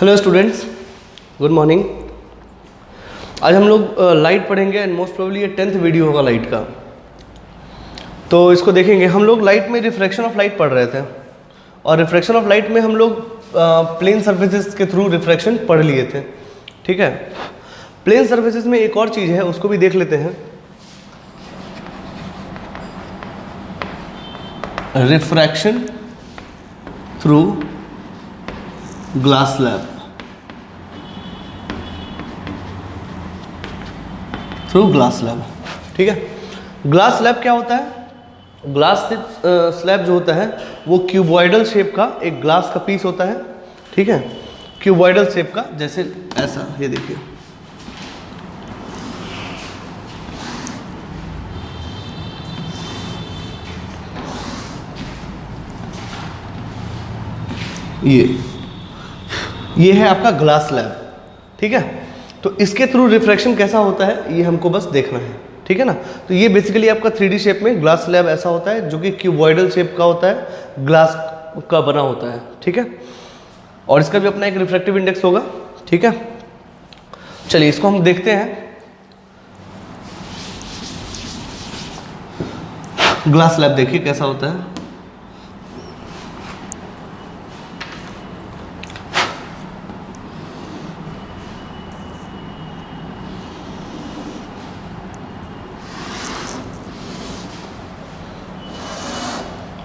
Hello students, good morning. आज हम लोग लाइट पढ़ेंगे एंड मोस्ट प्रोबेबली ये 10th वीडियो होगा लाइट का। तो इसको देखेंगे। हम लोग लाइट में रिफ्रैक्शन ऑफ लाइट पढ़ रहे थे और रिफ्रैक्शन ऑफ लाइट में हम लोग प्लेन सर्फेसिस के थ्रू रिफ्रैक्शन पढ़ लिए थे। ठीक है, प्लेन सर्फेसिस में एक और चीज़ है, उसको भी देख लेते हैं। Refraction through glass slab, through glass slab. ठीक है, ग्लास स्लैब क्या होता है? ग्लास स्लैब जो होता है वो क्यूबॉइडल शेप का एक ग्लास का पीस होता है। ठीक है, क्यूबॉइडल शेप का, जैसे ऐसा, ये देखिए। ये है आपका ग्लास स्लैब। ठीक है, तो इसके थ्रू रिफ्रैक्शन कैसा होता है ये हमको बस देखना है। ठीक है ना, तो ये बेसिकली आपका 3D शेप में ग्लास स्लैब ऐसा होता है जो कि क्यूबॉइडल शेप का होता है, ग्लास का बना होता है। ठीक है, और इसका भी अपना एक रिफ्रैक्टिव इंडेक्स होगा। ठीक है, चलिए इसको हम देखते हैं। ग्लास स्लैब देखिए कैसा होता है।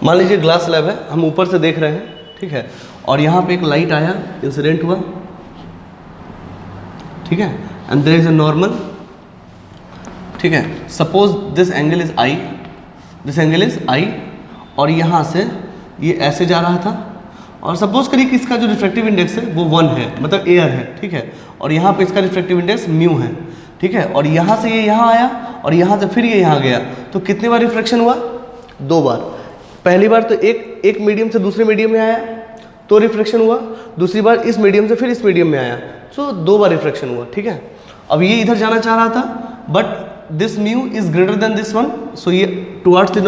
मान लीजिए ग्लास स्लैब है, हम ऊपर से देख रहे हैं। ठीक है, और यहाँ पे एक लाइट आया, इंसिडेंट हुआ। ठीक है, and there is a normal. ठीक है, suppose this angle is i, this angle is i, और यहाँ से ये ऐसे जा रहा था, और सपोज करिए कि इसका जो रिफ्रैक्टिव इंडेक्स है वो 1 है, मतलब एयर है। ठीक है, और यहाँ पे इसका रिफ्रैक्टिव इंडेक्स म्यू है। ठीक है, और यहाँ से ये यहाँ आया और यहाँ से फिर ये यहाँ गया, तो कितने बार रिफ्रैक्शन हुआ? 2 बार। पहली बार तो एक मीडियम से दूसरे मीडियम में आया तो रिफ्रैक्शन हुआ, दूसरी बार इस मीडियम से फिर इस मीडियम में आया, तो 2 बार रिफ्रैक्शन हुआ। ठीक है, अब ये इधर जाना चाह रहा था, but this mu is greater than this one, so ये टुवर्ड्स द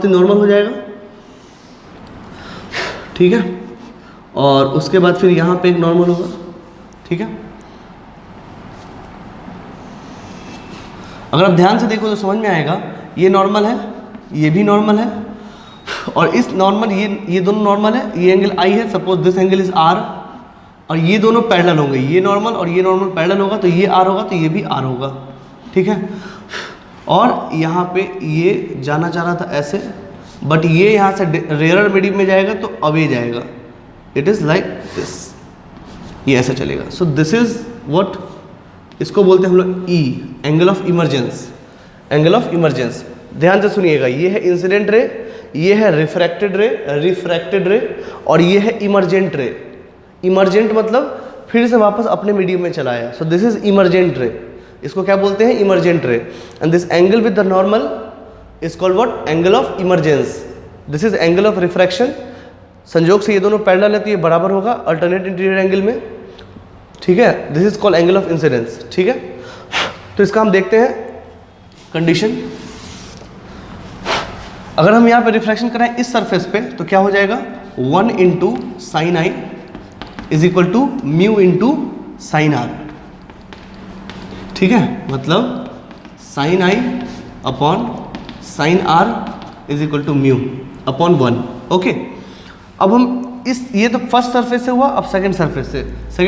नॉर्मल हो जाएगा। ठीक है, और उसके बाद फिर यहाँ पे एक नॉर्मल होगा। ठीक है, अगर आप ध्यान से देखो तो समझ में आएगा, ये नॉर्मल है, ये भी नॉर्मल है, और इस नॉर्मल ये दोनों नॉर्मल है। ये एंगल आई है, suppose this angle is r, और ये दोनों पैरेलल होंगे, ये नॉर्मल और ये नॉर्मल पैरेलल होगा, तो ये आर होगा तो ये भी आर होगा। ठीक है, और यहाँ पे ये जाना चाह रहा था ऐसे, बट ये यहाँ से रेयर मीडियम में जाएगा तो अवे जाएगा। इट इज़ लाइक दिस, ये ऐसे चलेगा। सो दिस इज व्हाट, इसको बोलते हैं हम लोग ई, angle of emergence. Angle of emergence, ध्यान से सुनिएगा। ये है इंसिडेंट रे, ये है रिफ्रैक्टेड रे, और ये है इमरजेंट रे। इमरजेंट मतलब फिर से वापस अपने मीडियम में चला आया। So this is emergent ray, इसको क्या बोलते हैं? Emergent ray. And this angle with the normal is called what? Angle of emergence. This is angle of refraction. संयोग से ये दोनों पैरेलल है तो ये बराबर होगा अल्टरनेट इंटीरियर एंगल में। ठीक है, this is called angle of incidence. ठीक है, तो इसका हम देखते हैं कंडीशन। अगर हम यहाँ पे रिफ्रैक्शन कराएं इस सरफेस पे तो क्या हो जाएगा? 1 into sine I is equal to mu into sine are. ठीक है, मतलब sine i upon sine r is equal to mu upon 1। Okay, अब हम ये तो फर्स्ट सरफेस से हुआ, अब सेकंड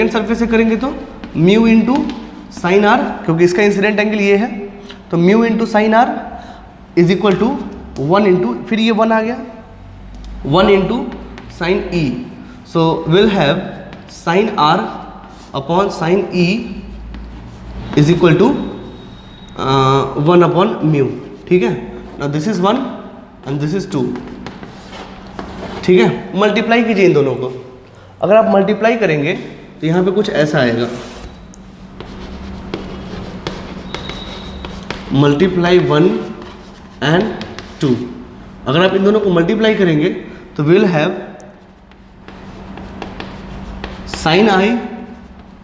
सरफेस से करेंगे तो म्यू इंटू साइन आर, क्योंकि इसका इंसिडेंट एंगल ये है, तो mu into sine r is equal to 1 into, फिर ये 1 आ गया, 1 into sine e. So will have sine r upon sine e is equal to 1 upon mu. ठीक है, now this is 1 and this is 2। ठीक है, मल्टीप्लाई कीजिए इन दोनों को। अगर आप मल्टीप्लाई करेंगे तो यहाँ पे कुछ ऐसा आएगा, मल्टीप्लाई 1 एंड 2। अगर आप इन दोनों को मल्टीप्लाई करेंगे तो will have sine i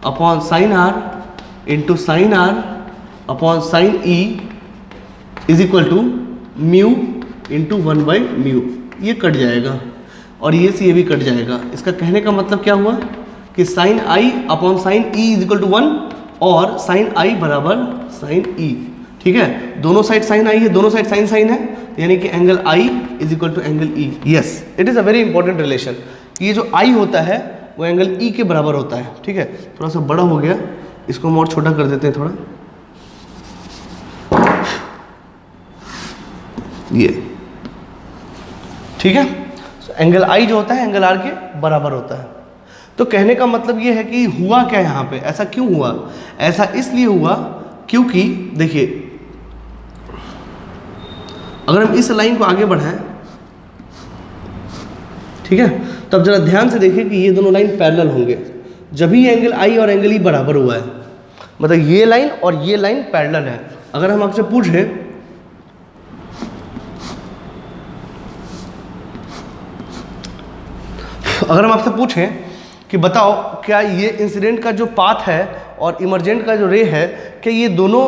upon sine r into sine r upon sine e is equal to mu into 1 by mu. ये कट जाएगा और ये से ये भी कट जाएगा। इसका कहने का मतलब क्या हुआ कि sine i upon sine e is equal to 1 और साइन आई बराबर साइन ई। ठीक है, दोनों साइड साइन आई है, दोनों साइड साइन साइन है, यानी कि angle i is equal to angle e. Yes, it is a very important relation. ये जो आई होता है वो एंगल ई के बराबर होता है। ठीक है, थोड़ा सा बड़ा हो गया, इसको हम और छोटा कर देते हैं थोड़ा, ये। ठीक है, एंगल आई जो होता है एंगल आर के बराबर होता है। तो कहने का मतलब ये है कि हुआ क्या यहाँ पे, ऐसा क्यों हुआ? ऐसा इसलिए हुआ क्योंकि देखिए, अगर हम इस लाइन को आगे बढ़ाएं, ठीक है, तो अब जरा ध्यान से देखिए कि ये दोनों लाइन पैरेलल होंगे जब ही एंगल आई और एंगल ई बराबर हुआ है। मतलब ये लाइन और ये लाइन पैरेलल है। अगर हम आपसे पूछें कि बताओ क्या ये इंसिडेंट का जो पाथ है और इमरजेंट का जो रे है, क्या ये दोनों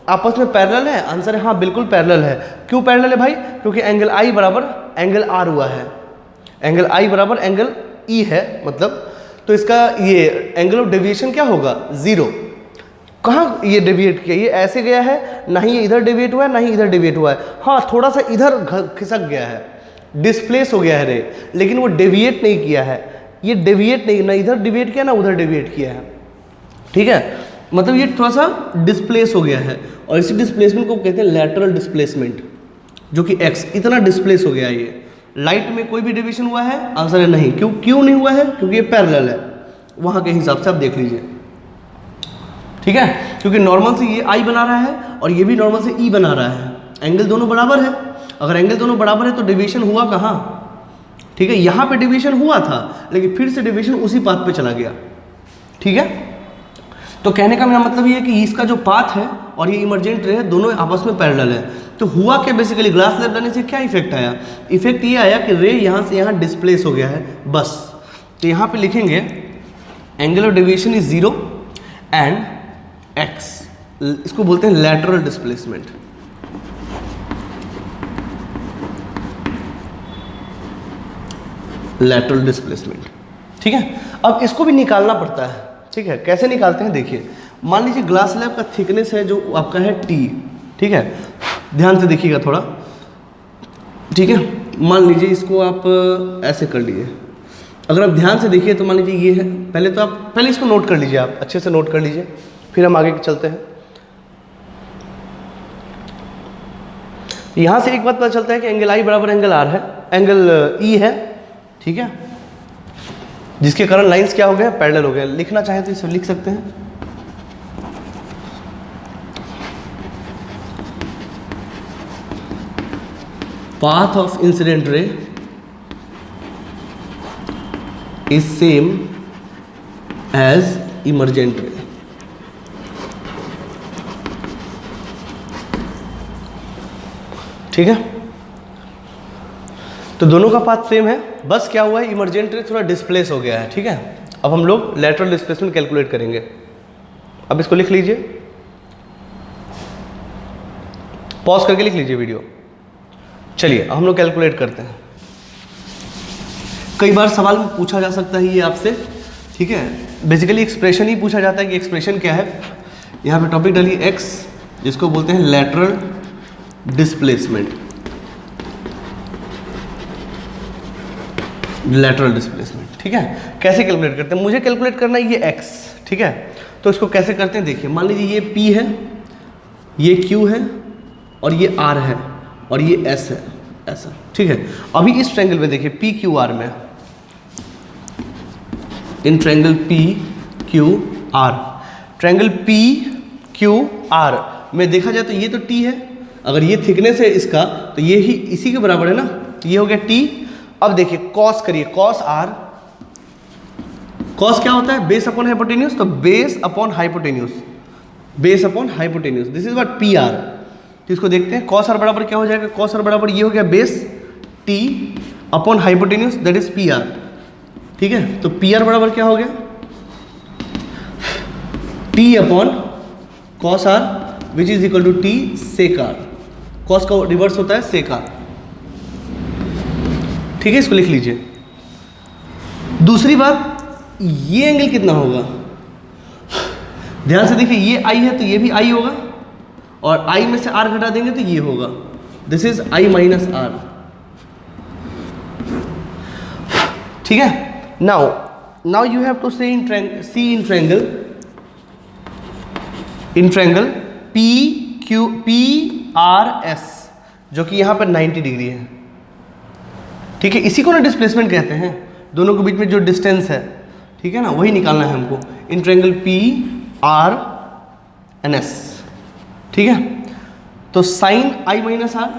आपस में पैरेलल है? आंसर है हाँ, बिल्कुल पैरेलल है। क्यों पैरेलल है भाई? क्योंकि एंगल आई बराबर एंगल आर हुआ है, एंगल आई बराबर एंगल ई है, मतलब तो इसका ये एंगल ऑफ डेविएशन क्या होगा? 0। कहाँ ये डेविएट किया? ये ऐसे गया है, ना ही ये इधर डेविएट हुआ है ना ही इधर डेविएट हुआ है। हाँ, थोड़ा सा इधर खिसक गया है, डिस्प्लेस हो गया है रे, लेकिन वो डेविएट नहीं किया है। ये डेविएट नहीं, ना इधर डेविएट किया ना उधर डेविएट किया है। ठीक है, मतलब ये थोड़ा सा डिस्प्लेस हो गया है, और इसी डिस्प्लेसमेंट को कहते हैं लैटरल डिस्प्लेसमेंट, जो कि एक्स इतना डिस्प्लेस हो गया है। ये लाइट में कोई भी डेविएशन हुआ है? आंसर है नहीं। क्यों नहीं हुआ है? क्योंकि ये पैरेलल है, वहाँ के हिसाब से आप देख लीजिए। ठीक है, क्योंकि नॉर्मल से ये आई बना रहा है और ये भी नॉर्मल से ई बना रहा है, एंगल दोनों बराबर है। अगर एंगल दोनों बराबर है तो डेविएशन हुआ कहाँ? ठीक है, यहाँ पे डेविएशन हुआ था, लेकिन फिर से डेविएशन उसी पाथ पे चला गया। ठीक है, तो कहने का मेरा मतलब ये है कि इसका जो पाथ है और ये इमरजेंट रे है, दोनों आपस में पैरेलल है। तो हुआ क्या बेसिकली, ग्लास स्लैब डालने से क्या इफेक्ट आया? इफेक्ट ये आया कि रे यहाँ से यहाँ डिस्प्लेस हो गया है, बस। तो यहाँ पे लिखेंगे angle of deviation is 0 and x, इसको बोलते हैं लैटरल डिस्प्लेसमेंट। Lateral displacement. ठीक है, अब इसको भी निकालना पड़ता है। ठीक है, कैसे निकालते हैं देखिए, मान लीजिए ग्लास स्लैब का थिकनेस है जो आपका है T। ठीक है, ध्यान से देखिएगा थोड़ा। ठीक है, मान लीजिए इसको आप ऐसे कर लीजिए। अगर आप ध्यान से देखिए तो मान लीजिए ये है, पहले इसको नोट कर लीजिए, आप अच्छे से नोट कर लीजिए, फिर हम आगे चलते हैं। यहाँ से एक बात पता चलता है कि एंगल आई बराबर एंगल आर है, एंगल ई है। ठीक है, जिसके कारण लाइंस क्या हो गए? पैरेलल हो गए। लिखना चाहे तो इसे लिख सकते हैं। Path of incident ray is same as emergent ray. ठीक है, तो दोनों का पाथ सेम है, बस क्या हुआ है, इमरजेंट रे थोड़ा डिस्प्लेस हो गया है। ठीक है, अब हम लोग लैटरल डिस्प्लेसमेंट कैलकुलेट करेंगे। अब इसको लिख लीजिए, पॉज करके लिख लीजिए वीडियो। चलिए हम लोग कैलकुलेट करते हैं। कई बार सवाल में पूछा जा सकता है ये आपसे। ठीक है, बेसिकली एक्सप्रेशन ही पूछा जाता है कि एक्सप्रेशन क्या है। यहाँ पे टॉपिक डालिए एक्स, जिसको बोलते हैं लैटरल डिस्प्लेसमेंट। Lateral displacement. ठीक है, कैसे कैलकुलेट करते हैं? मुझे कैलकुलेट करना है ये एक्स। ठीक है, तो इसको कैसे करते हैं देखिए, मान लीजिए ये पी है, ये क्यू है और ये आर है और ये एस है, ऐसा। ठीक है, अभी इस ट्रायंगल में देखिए पी क्यू आर में, इन triangle P Q R, triangle P Q R में देखा जाए तो ये तो टी है, अगर ये थिकनेस है इसका तो ये ही इसी के बराबर है ना, तो ये हो गया टी। अब देखिए कॉस करिए, कॉस आर, कॉस क्या होता है? बेस अपॉन हाइपोटेन्यूज, तो base upon hypotenuse, base upon hypotenuse, this is what P R. तो इसको देखते हैं, कॉस आर बराबर क्या हो जाएगा? कॉस आर बराबर ये हो गया base t upon hypotenuse, that is p r. ठीक है, तो पी आर बराबर क्या हो गया? T upon cos r which is equal to t sec r. Cos का रिवर्स होता है सेक आर। ठीक है, इसको लिख लीजिए। दूसरी बात, ये एंगल कितना होगा? ध्यान से देखिए, ये आई है तो ये भी आई होगा, और आई में से आर घटा देंगे तो ये होगा, this is i minus r. ठीक है, now you have to see in triangle p r s, जो कि यहां पर 90 डिग्री है। ठीक है, इसी को ना डिस्प्लेसमेंट कहते हैं, दोनों के बीच में जो डिस्टेंस है, ठीक है ना, वही निकालना है हमको in triangle p r n s. ठीक है, तो sine i minus r,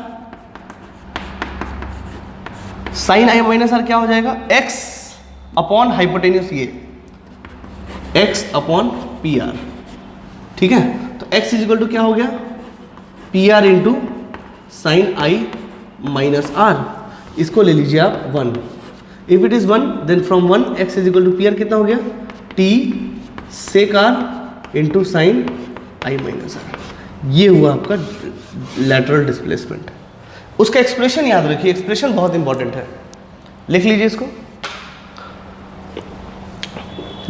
sine i minus r क्या हो जाएगा? एक्स अपॉन हाइपोटेन्यूस, ये एक्स अपॉन पी आर। ठीक है, तो एक्स इज इक्वल टू क्या हो गया? P r into sine i minus r. इसको ले लीजिए आप 1। If it is 1 then from 1 x is equal to p r कितना हो गया? T sec r into sine i minus r. ये हुआ आपका लैटरल डिस्प्लेसमेंट। उसका एक्सप्रेशन याद रखिए, एक्सप्रेशन बहुत इंपॉर्टेंट है, लिख लीजिए इसको।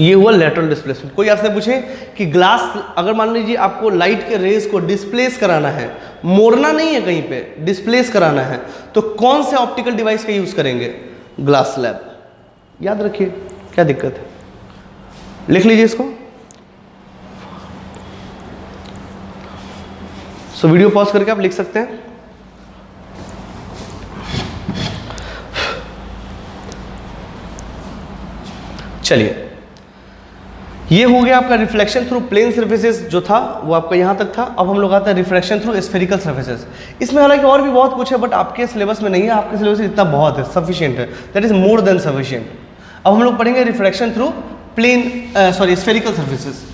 ये हुआ लेटरल डिस्प्लेसमेंट। कोई आपसे पूछे कि ग्लास, अगर मान लीजिए आपको लाइट के रेज को डिस्प्लेस कराना है, मोड़ना नहीं है कहीं पे, डिस्प्लेस कराना है, तो कौन से ऑप्टिकल डिवाइस का यूज करेंगे? Glass slab. याद रखिए, क्या दिक्कत है, लिख लीजिए इसको। सो वीडियो पॉज करके आप लिख सकते हैं। चलिए, ये हो गया आपका रिफ्लेक्शन थ्रू प्लेन सर्फेसेस, जो था वो आपका यहाँ तक था। अब हम लोग आते हैं रिफ्रैक्शन थ्रू स्फेरिकल सर्फेसेस। इसमें हालांकि और भी बहुत कुछ है, बट आपके सिलेबस में नहीं है, आपके सिलेबस में इतना बहुत है, सफिशिएंट है, that is more than sufficient. अब हम लोग पढ़ेंगे refraction through spherical surfaces.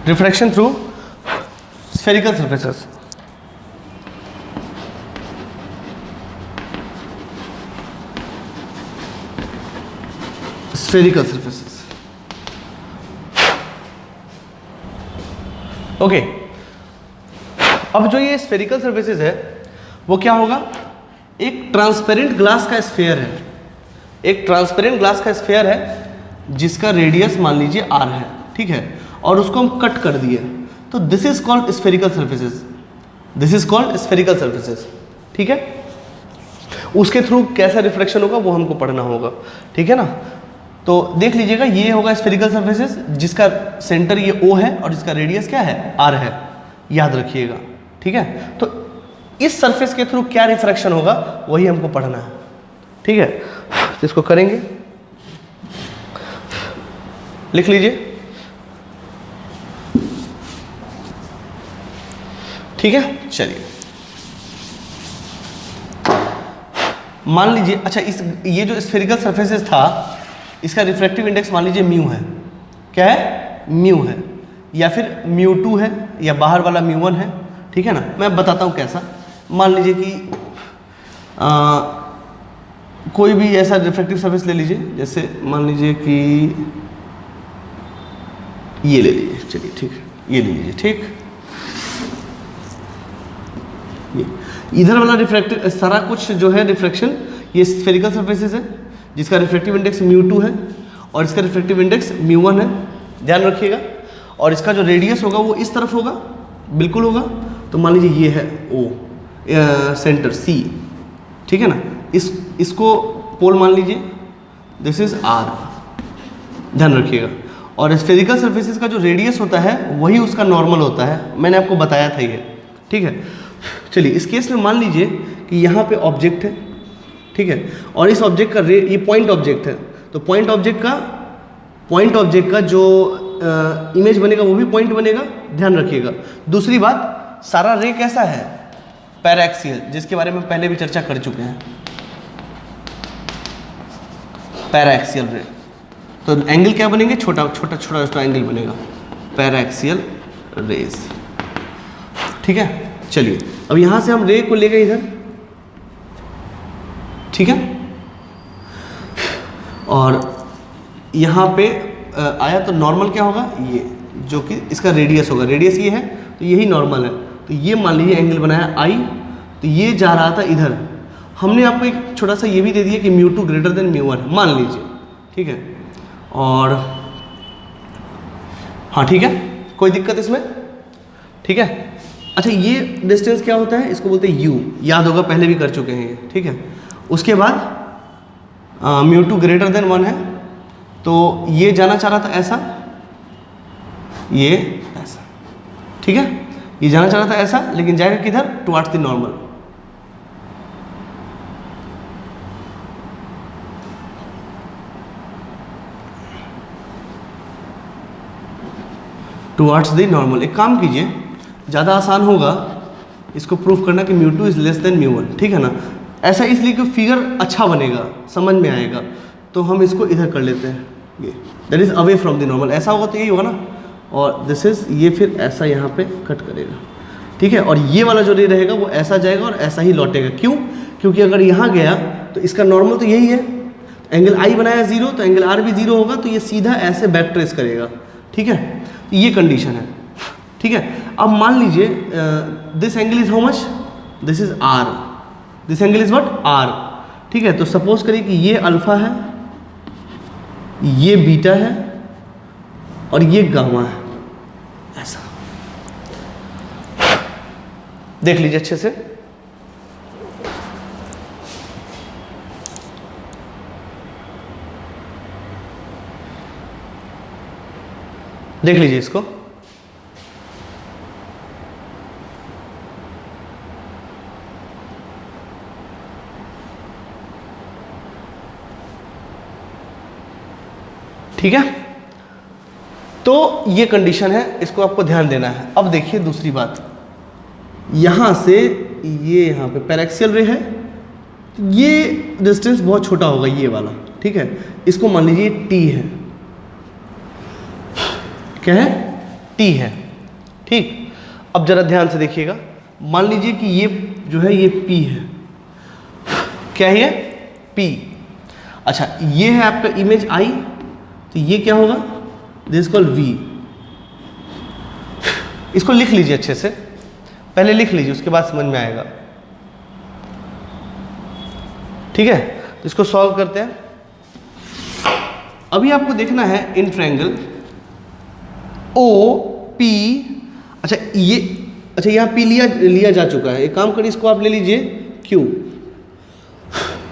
Refraction through spherical surfaces. Spherical surfaces. Okay, अब जो ये स्फेरिकल सर्फेसेस है वो क्या होगा? एक ट्रांसपेरेंट ग्लास का स्फेयर है, एक ट्रांसपेरेंट ग्लास का स्फेयर है जिसका रेडियस मान लीजिए r है, ठीक है, और उसको हम कट कर दिए, तो this is called spherical surfaces, this is called spherical surfaces. ठीक है, उसके थ्रू कैसा रिफ्लेक्शन होगा वो हमको पढ़ना होगा, ठीक है ना। तो देख लीजिएगा, ये होगा स्फेरिकल सर्फेसेस जिसका सेंटर ये O है और जिसका रेडियस क्या है? R है, याद रखिएगा, ठीक है। तो इस सरफेस के थ्रू क्या रिफ्रैक्शन होगा वही हमको पढ़ना है, ठीक है। तो इसको करेंगे, लिख लीजिए, ठीक है। चलिए, मान लीजिए, अच्छा ये जो स्फेरिकल सरफेसेस था इसका रिफ्रैक्टिव इंडेक्स मान लीजिए म्यू है, क्या है? म्यू है, या फिर μ2 है, या बाहर वाला μ1 है, ठीक है ना। मैं बताता हूँ कैसा। मान लीजिए कि कोई भी ऐसा रिफ्रैक्टिव सरफेस ले लीजिए, जैसे मान लीजिए कि ये ले लीजिए, चलिए ठीक है, ये ले लीजिए, ठीक। ये इधर वाला रिफ्रैक्टिव सारा कुछ जो है रिफ्रैक्शन ये स्फेरिकल सरफेसेस है जिसका रिफ्रैक्टिव इंडेक्स μ2 है और इसका रिफ्रैक्टिव इंडेक्स μ1 है, ध्यान रखिएगा। और इसका जो रेडियस होगा वो इस तरफ होगा, बिल्कुल होगा। तो मान लीजिए ये है O, सेंटर C, ठीक है ना। इसको पोल मान लीजिए, दिस इज R, ध्यान रखिएगा। और स्फेरिकल सर्फेसेस का जो रेडियस होता है वही उसका नॉर्मल होता है, मैंने आपको बताया था ये, ठीक है। चलिए, इस केस में मान लीजिए कि यहाँ पे ऑब्जेक्ट है, ठीक है, और इस ऑब्जेक्ट का ये पॉइंट ऑब्जेक्ट है, तो पॉइंट ऑब्जेक्ट का जो इमेज बनेगा वो भी पॉइंट बनेगा, ध्यान रखिएगा। दूसरी बात, सारा रे कैसा है? पैराक्सियल, जिसके बारे में पहले भी चर्चा कर चुके हैं, पैराक्सियल रे। तो एंगल क्या बनेंगे? छोटा छोटा एंगल बनेगा, पैराक्सियल रेज। ठीक है, चलिए अब यहां से हम रे को ले गए इधर, ठीक है, और यहां पे आया तो नॉर्मल क्या होगा, ये जो कि इसका रेडियस होगा, रेडियस ये है तो यही नॉर्मल है। तो ये मान लीजिए एंगल बनाया आई, तो ये जा रहा था इधर। हमने आपको एक छोटा सा ये भी दे दिया कि μ2 ग्रेटर देन μ1 मान लीजिए, ठीक है, और हाँ ठीक है, कोई दिक्कत इसमें, ठीक है। अच्छा ये डिस्टेंस क्या होता है, इसको बोलते हैं u, याद होगा पहले भी कर चुके हैं ये, ठीक है। उसके बाद μ2 ग्रेटर देन 1 है, तो ये जाना चाह रहा था ऐसा, ये ऐसा, ठीक है, ये जाना चाह रहा था ऐसा, लेकिन जाएगा किधर, towards the normal. Towards the normal. एक काम कीजिए, ज़्यादा आसान होगा इसको प्रूफ करना कि μ2 इज लेस देन μ1, ठीक है ना। ऐसा इसलिए कि फिगर अच्छा बनेगा, समझ में आएगा, तो हम इसको इधर कर लेते हैं, ये that is away from the normal. ऐसा होगा तो यही होगा ना, और दिस इज, ये फिर ऐसा यहाँ पे कट करेगा, ठीक है, और ये वाला जो रे रहेगा वो ऐसा जाएगा और ऐसा ही लौटेगा। क्यों? क्योंकि अगर यहाँ गया तो इसका नॉर्मल तो यही है, एंगल आई बनाया 0 तो एंगल आर भी 0 होगा, तो ये सीधा ऐसे बैक ट्रेस करेगा, ठीक है। ये कंडीशन है, ठीक है। अब मान लीजिए this angle is how much, this is r, this angle is what, r, ठीक है। तो सपोज करिए कि ये अल्फा है, ये बीटा है और ये गामा है, ऐसा देख लीजिए अच्छे से। देख लीजिए इसको, ठीक है। तो ये कंडीशन है, इसको आपको ध्यान देना है। अब देखिए दूसरी बात, यहां से ये यहाँ पे पैरेक्सियल रे है, तो ये डिस्टेंस बहुत छोटा होगा, ये वाला, ठीक है। इसको मान लीजिए t है, क्या है, t है, ठीक। अब जरा ध्यान से देखिएगा, मान लीजिए कि ये जो है ये p है, क्या है, p। अच्छा ये है आपका इमेज i, तो ये क्या होगा, दिस कॉल्ड v। इसको लिख लीजिए अच्छे से, पहले लिख लीजिए, उसके बाद समझ में आएगा, ठीक है। तो इसको सॉल्व करते हैं। अभी आपको देखना है इन ट्रायंगल ओ पी, अच्छा ये, अच्छा यहाँ पी लिया जा चुका है। एक काम करिए, इसको आप ले लीजिए क्यू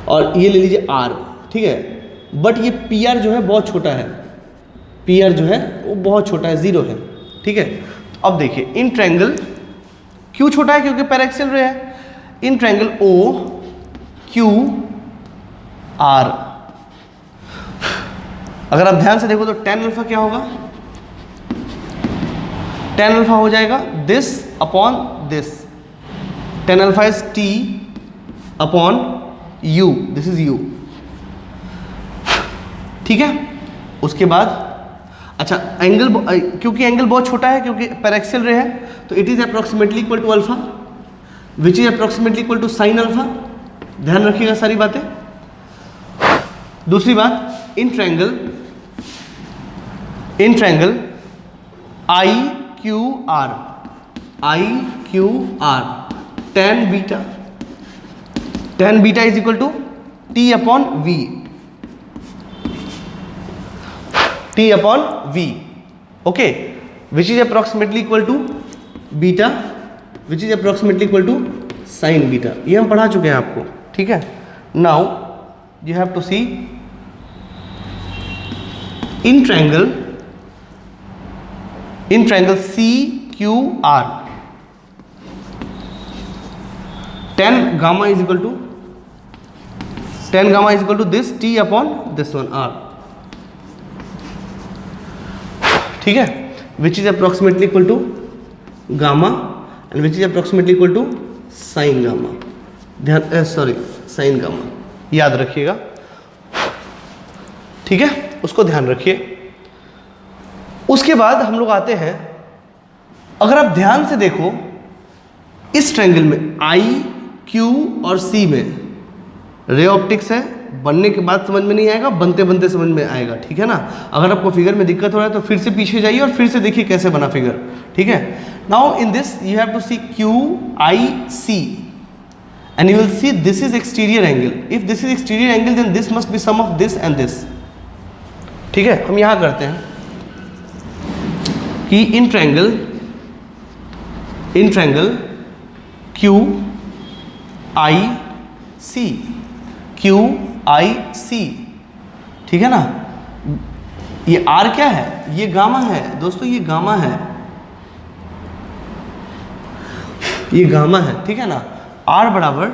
और ये ले लीजिए आर, ठीक है। बट ये पी आर जो है बहुत छोटा है, पी आर जो है वो बहुत छोटा है, 0 है, ठीक है। तो अब देखिए इन ट्रायंगल, क्यों छोटा है, क्योंकि पैरेक्सियल रे है। In triangle o q r, अगर आप ध्यान से देखो तो tan अल्फा क्या होगा, tan अल्फा हो जाएगा this upon this, tan alpha is t upon u, this is u, ठीक है। उसके बाद अच्छा एंगल, क्योंकि एंगल बहुत छोटा है, क्योंकि पैरेक्सियल रे है, तो it is approximately equal to alpha, which is approximately equal to sine alpha. ध्यान रखिएगा सारी बातें। दूसरी बात, in triangle i q r, tan beta is equal to t upon v, t upon v, okay, which is approximately equal to beta, which is approximately equal to sine beta. ये हम पढ़ा चुके हैं आपको, ठीक है। Now you have to see in triangle c Q r, tan gamma is equal to this t upon this one r, ठीक है, which is approximately equal to gamma and which is approximately equal to sin gamma। ध्यान sin gamma याद रखिएगा, ठीक है, उसको ध्यान रखिए। उसके बाद हम लोग आते हैं, अगर आप ध्यान से देखो इस ट्रायंगल में आई, क्यू और सी में रे ऑप्टिक्स है, बनने के बाद समझ में नहीं आएगा, बनते बनते समझ में आएगा, ठीक है ना। अगर आपको फिगर में दिक्कत हो रहा है तो फिर से पीछे जाइए और फिर से देखिए कैसे बना फिगर, ठीक है। Now in this you have to see Q I C and you will see this is exterior angle. If this is exterior angle then this must be sum of this and this, ठीक है। हम यहां करते हैं कि in triangle Q I C, Q I C, ठीक है ना। ये आर क्या है, ये गामा है दोस्तों, ये गामा है, ये गामा है, ठीक है ना। आर बराबर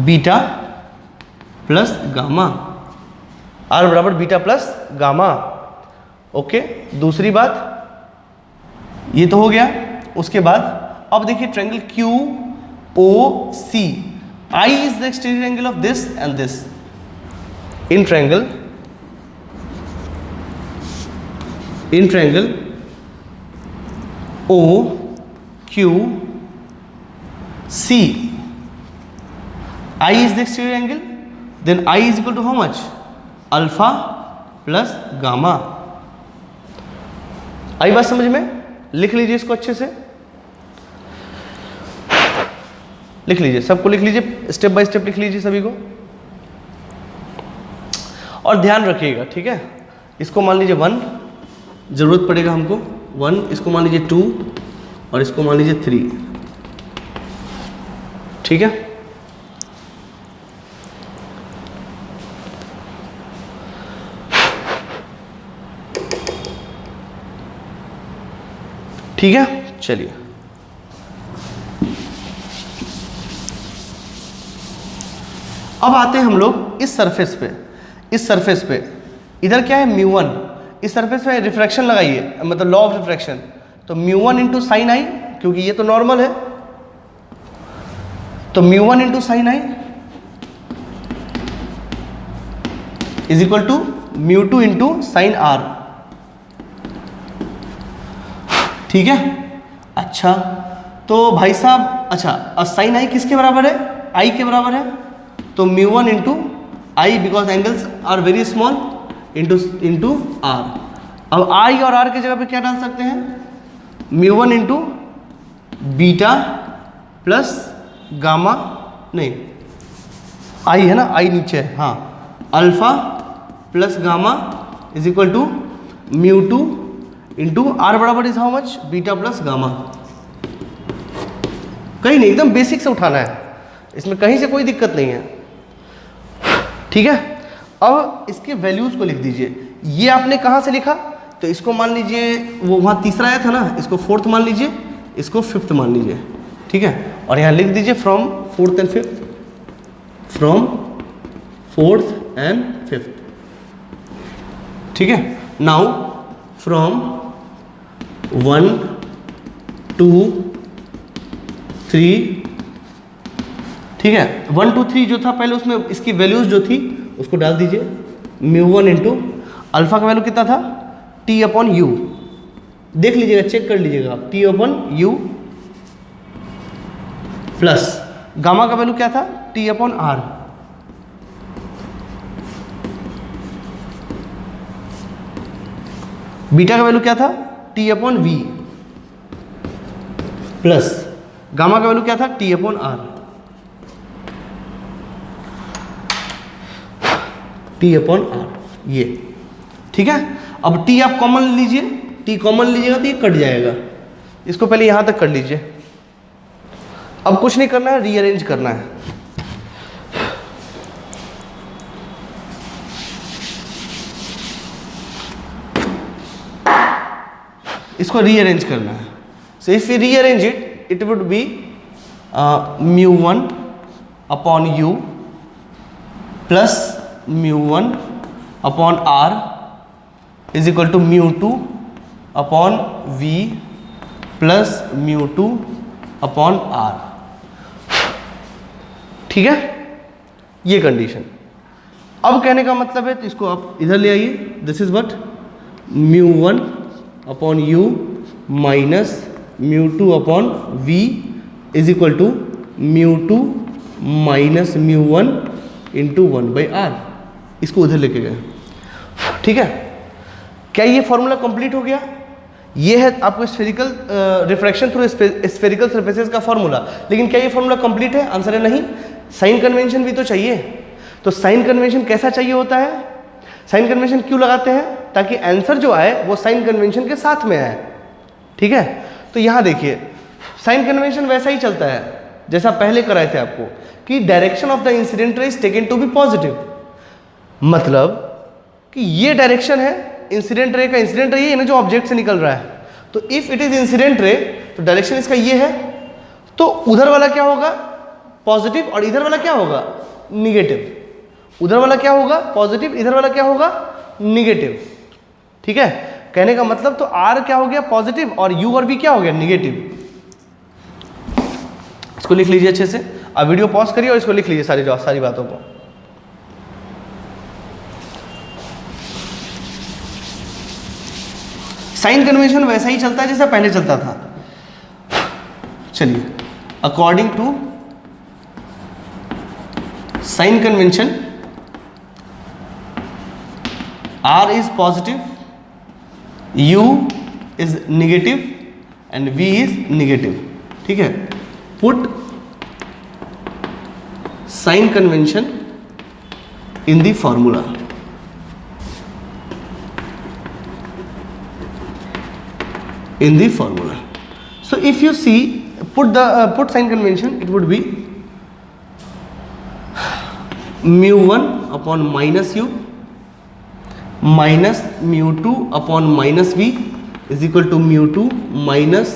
बीटा प्लस गामा, आर बराबर बीटा प्लस गामा, ओके। दूसरी बात ये तो हो गया। उसके बाद अब देखिए triangle q o c, I is the exterior angle of this and this. In triangle O Q C, I is the exterior angle, then I is equal to how much? Alpha plus gamma. आई बात समझ में? लिख लीजिए इसको अच्छे से, लिख लीजिए, सबको लिख लीजिए, स्टेप बाय स्टेप लिख लीजिए सभी को, और ध्यान रखिएगा, ठीक है। इसको मान लीजिए 1 जरूरत पड़ेगा हमको 1, इसको मान लीजिए 2 और इसको मान लीजिए 3, ठीक है। ठीक है, चलिए अब आते हैं हम लोग इस सरफेस पे। इस सरफेस पे इधर क्या है μ1, इस सरफेस पे रिफ्रैक्शन लगाइए, मतलब लॉ ऑफ रिफ्रैक्शन, तो μ1 इंटू साइन आई, क्योंकि ये तो नॉर्मल है, तो μ1 into sine I is equal to μ2 into sine are, ठीक है। अच्छा तो भाई साहब, अच्छा साइन आई किसके बराबर है, आई के बराबर है, तो μ1 into I, because angles are very small, into R. अब आई और आर की जगह पे क्या डाल सकते हैं, μ1 इंटू बीटा प्लस गामा, नहीं आई है ना, आई नीचे है, हाँ, alpha plus gamma is equal to μ2 into R बराबर is how much, beta plus gamma. कहीं नहीं, एकदम बेसिक से उठाना है, इसमें कहीं से कोई दिक्कत नहीं है, ठीक है। अब इसके वैल्यूज को लिख दीजिए। ये आपने कहाँ से लिखा, तो इसको मान लीजिए वो वहाँ तीसरा आया था ना, इसको 4th मान लीजिए, इसको 5th मान लीजिए, ठीक है। और यहाँ लिख दीजिए from 4th and 5th, from 4th and 5th, ठीक है। नाउ फ्रॉम 1 2 3, ठीक है। 1 2 3 जो था पहले, उसमें इसकी वैल्यूज जो थी उसको डाल दीजिए। μ1 इंटू अल्फा का वैल्यू कितना था, t अपॉन यू, देख लीजिएगा, चेक कर लीजिएगा आप, t upon u, plus gamma का वैल्यू क्या था, t अपॉन आर, बीटा का वैल्यू क्या था, t upon v, plus gamma का वैल्यू क्या था, t upon r, t upon r, ये ठीक है। अब t आप कॉमन लीजिए, t कॉमन लीजिएगा तो ये कट जाएगा, इसको पहले यहां तक कर लीजिए। अब कुछ नहीं करना है, रीअरेंज करना है। इसको रीअरेंज करना है। So if you rearrange it, it would be μ1 upon u plus μ1 upon r is equal to μ2 upon v plus μ2 upon r, ठीक है, ये कंडीशन। अब कहने का मतलब है, तो इसको आप इधर ले आइए, this is what μ1 upon U minus mu two upon V is equal to mu two minus mu one into one by R. इसको उधर लेके गए, ठीक है। क्या ये फॉर्मूला कंप्लीट हो गया? ये है आपको spherical refraction through spherical surfaces का फॉर्मूला। लेकिन क्या ये फॉर्मूला कंप्लीट है? आंसर है नहीं। साइन कन्वेंशन भी तो चाहिए। तो साइन कन्वेंशन कैसा चाहिए होता है? साइन कन्वेंशन क्यों लगाते हैं? ताकि आंसर जो आए वो साइन कन्वेंशन के साथ में आए, ठीक है। तो यहाँ देखिए साइन कन्वेंशन वैसा ही चलता है जैसा पहले कराए थे आपको, कि direction of the incident ray is taken to be positive. मतलब कि ये डायरेक्शन है इंसिडेंट रे का, इंसिडेंट रे ये ना जो ऑब्जेक्ट से निकल रहा है। तो if it is incident ray तो डायरेक्शन इसका ये है, तो उधर वाला क्या होगा? पॉजिटिव, और इधर वाला क्या होगा? निगेटिव। उधर वाला क्या होगा? पॉजिटिव, इधर वाला क्या होगा? निगेटिव, ठीक है। कहने का मतलब तो आर क्या हो गया? पॉजिटिव, और यू और वी क्या हो गया? निगेटिव। इसको लिख लीजिए अच्छे से। आप वीडियो पॉज करिए और इसको लिख लीजिए सारी बातों को। साइन कन्वेंशन वैसा ही चलता है जैसा पहले चलता था। चलिए, according to sign convention R is positive, U is negative and V is negative, ठीक है। Put sign convention in the formula. In the formula. So if you see, put sign convention, it would be mu1 upon minus U minus mu two upon minus v is equal to mu two minus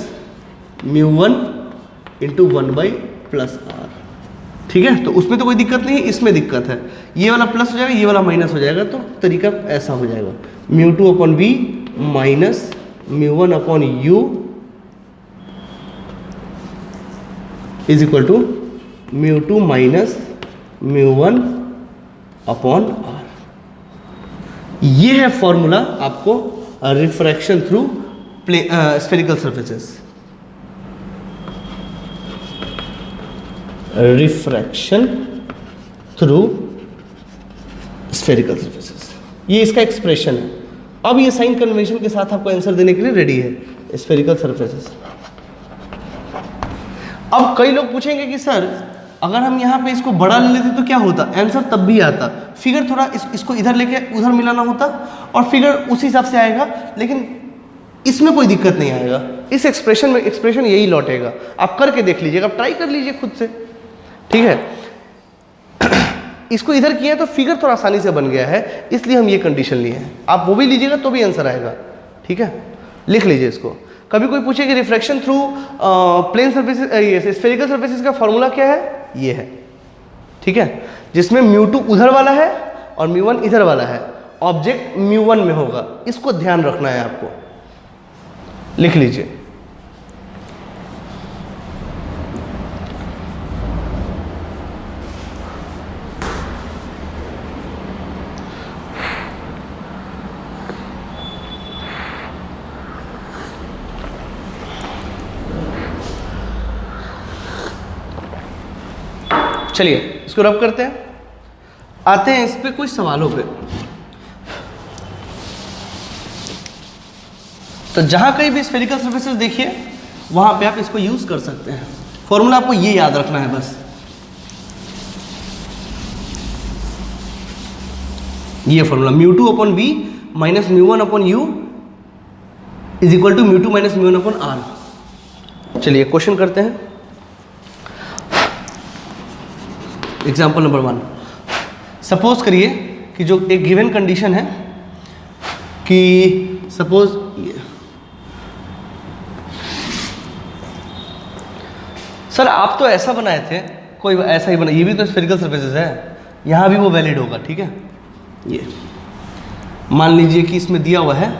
mu one into one by plus r, ठीक है। तो उसमें तो कोई दिक्कत नहीं है, इसमें दिक्कत है। ये वाला प्लस हो जाएगा, ये वाला माइनस हो जाएगा, तो तरीका ऐसा हो जाएगा। Mu two upon we minus mu one upon you is equal to mu two minus mu one upon r. ये है फॉर्मूला आपको refraction through spherical surfaces, refraction through spherical surfaces, ये इसका एक्सप्रेशन है। अब ये साइन कन्वेंशन के साथ आपको आंसर देने के लिए रेडी है, स्फेरिकल सरफेसेस। अब कई लोग पूछेंगे कि सर अगर हम यहाँ पे इसको बड़ा ले लेते तो क्या होता? आंसर तब भी आता, फिगर थोड़ा इसको इधर लेके उधर मिलाना होता और फिगर उस हिसाब से आएगा, लेकिन इसमें कोई दिक्कत नहीं आएगा। इस एक्सप्रेशन में एक्सप्रेशन यही लौटेगा। आप करके देख लीजिएगा, आप ट्राई कर लीजिए खुद से, ठीक है। इसको इधर किया तो फिगर थोड़ा आसानी से बन गया है, इसलिए हम ये कंडीशन लिए हैं। आप वो भी लीजिएगा तो भी आंसर आएगा, ठीक है। लिख लीजिए इसको। कभी कोई पूछे कि refraction through plane surfaces spherical surfaces का फॉर्मूला क्या है? ये है, ठीक है, जिसमें म्यू टू उधर वाला है और म्यू वन इधर वाला है। ऑब्जेक्ट म्यू वन में होगा, इसको ध्यान रखना है आपको। लिख लीजिए। चलिए इसको रब करते हैं, आते हैं इस पे कुछ सवालों पे। तो जहां कहीं भी स्फेरिकल सर्फेसेस देखिए वहां पे आप इसको यूज कर सकते हैं। फॉर्मूला आपको ये याद रखना है बस, ये formula mu two upon we minus mu one upon you is equal to mu two minus mu one upon r. चलिए क्वेश्चन करते हैं। एग्जाम्पल नंबर 1, सपोज करिए कि जो एक गिवन कंडीशन है कि सपोज सर आप तो ऐसा बनाए थे, कोई ऐसा ही बना, ये भी तो स्फेरिकल सर्फेसेस है, यहाँ भी वो वैलिड होगा, ठीक है। ये मान लीजिए कि इसमें दिया हुआ है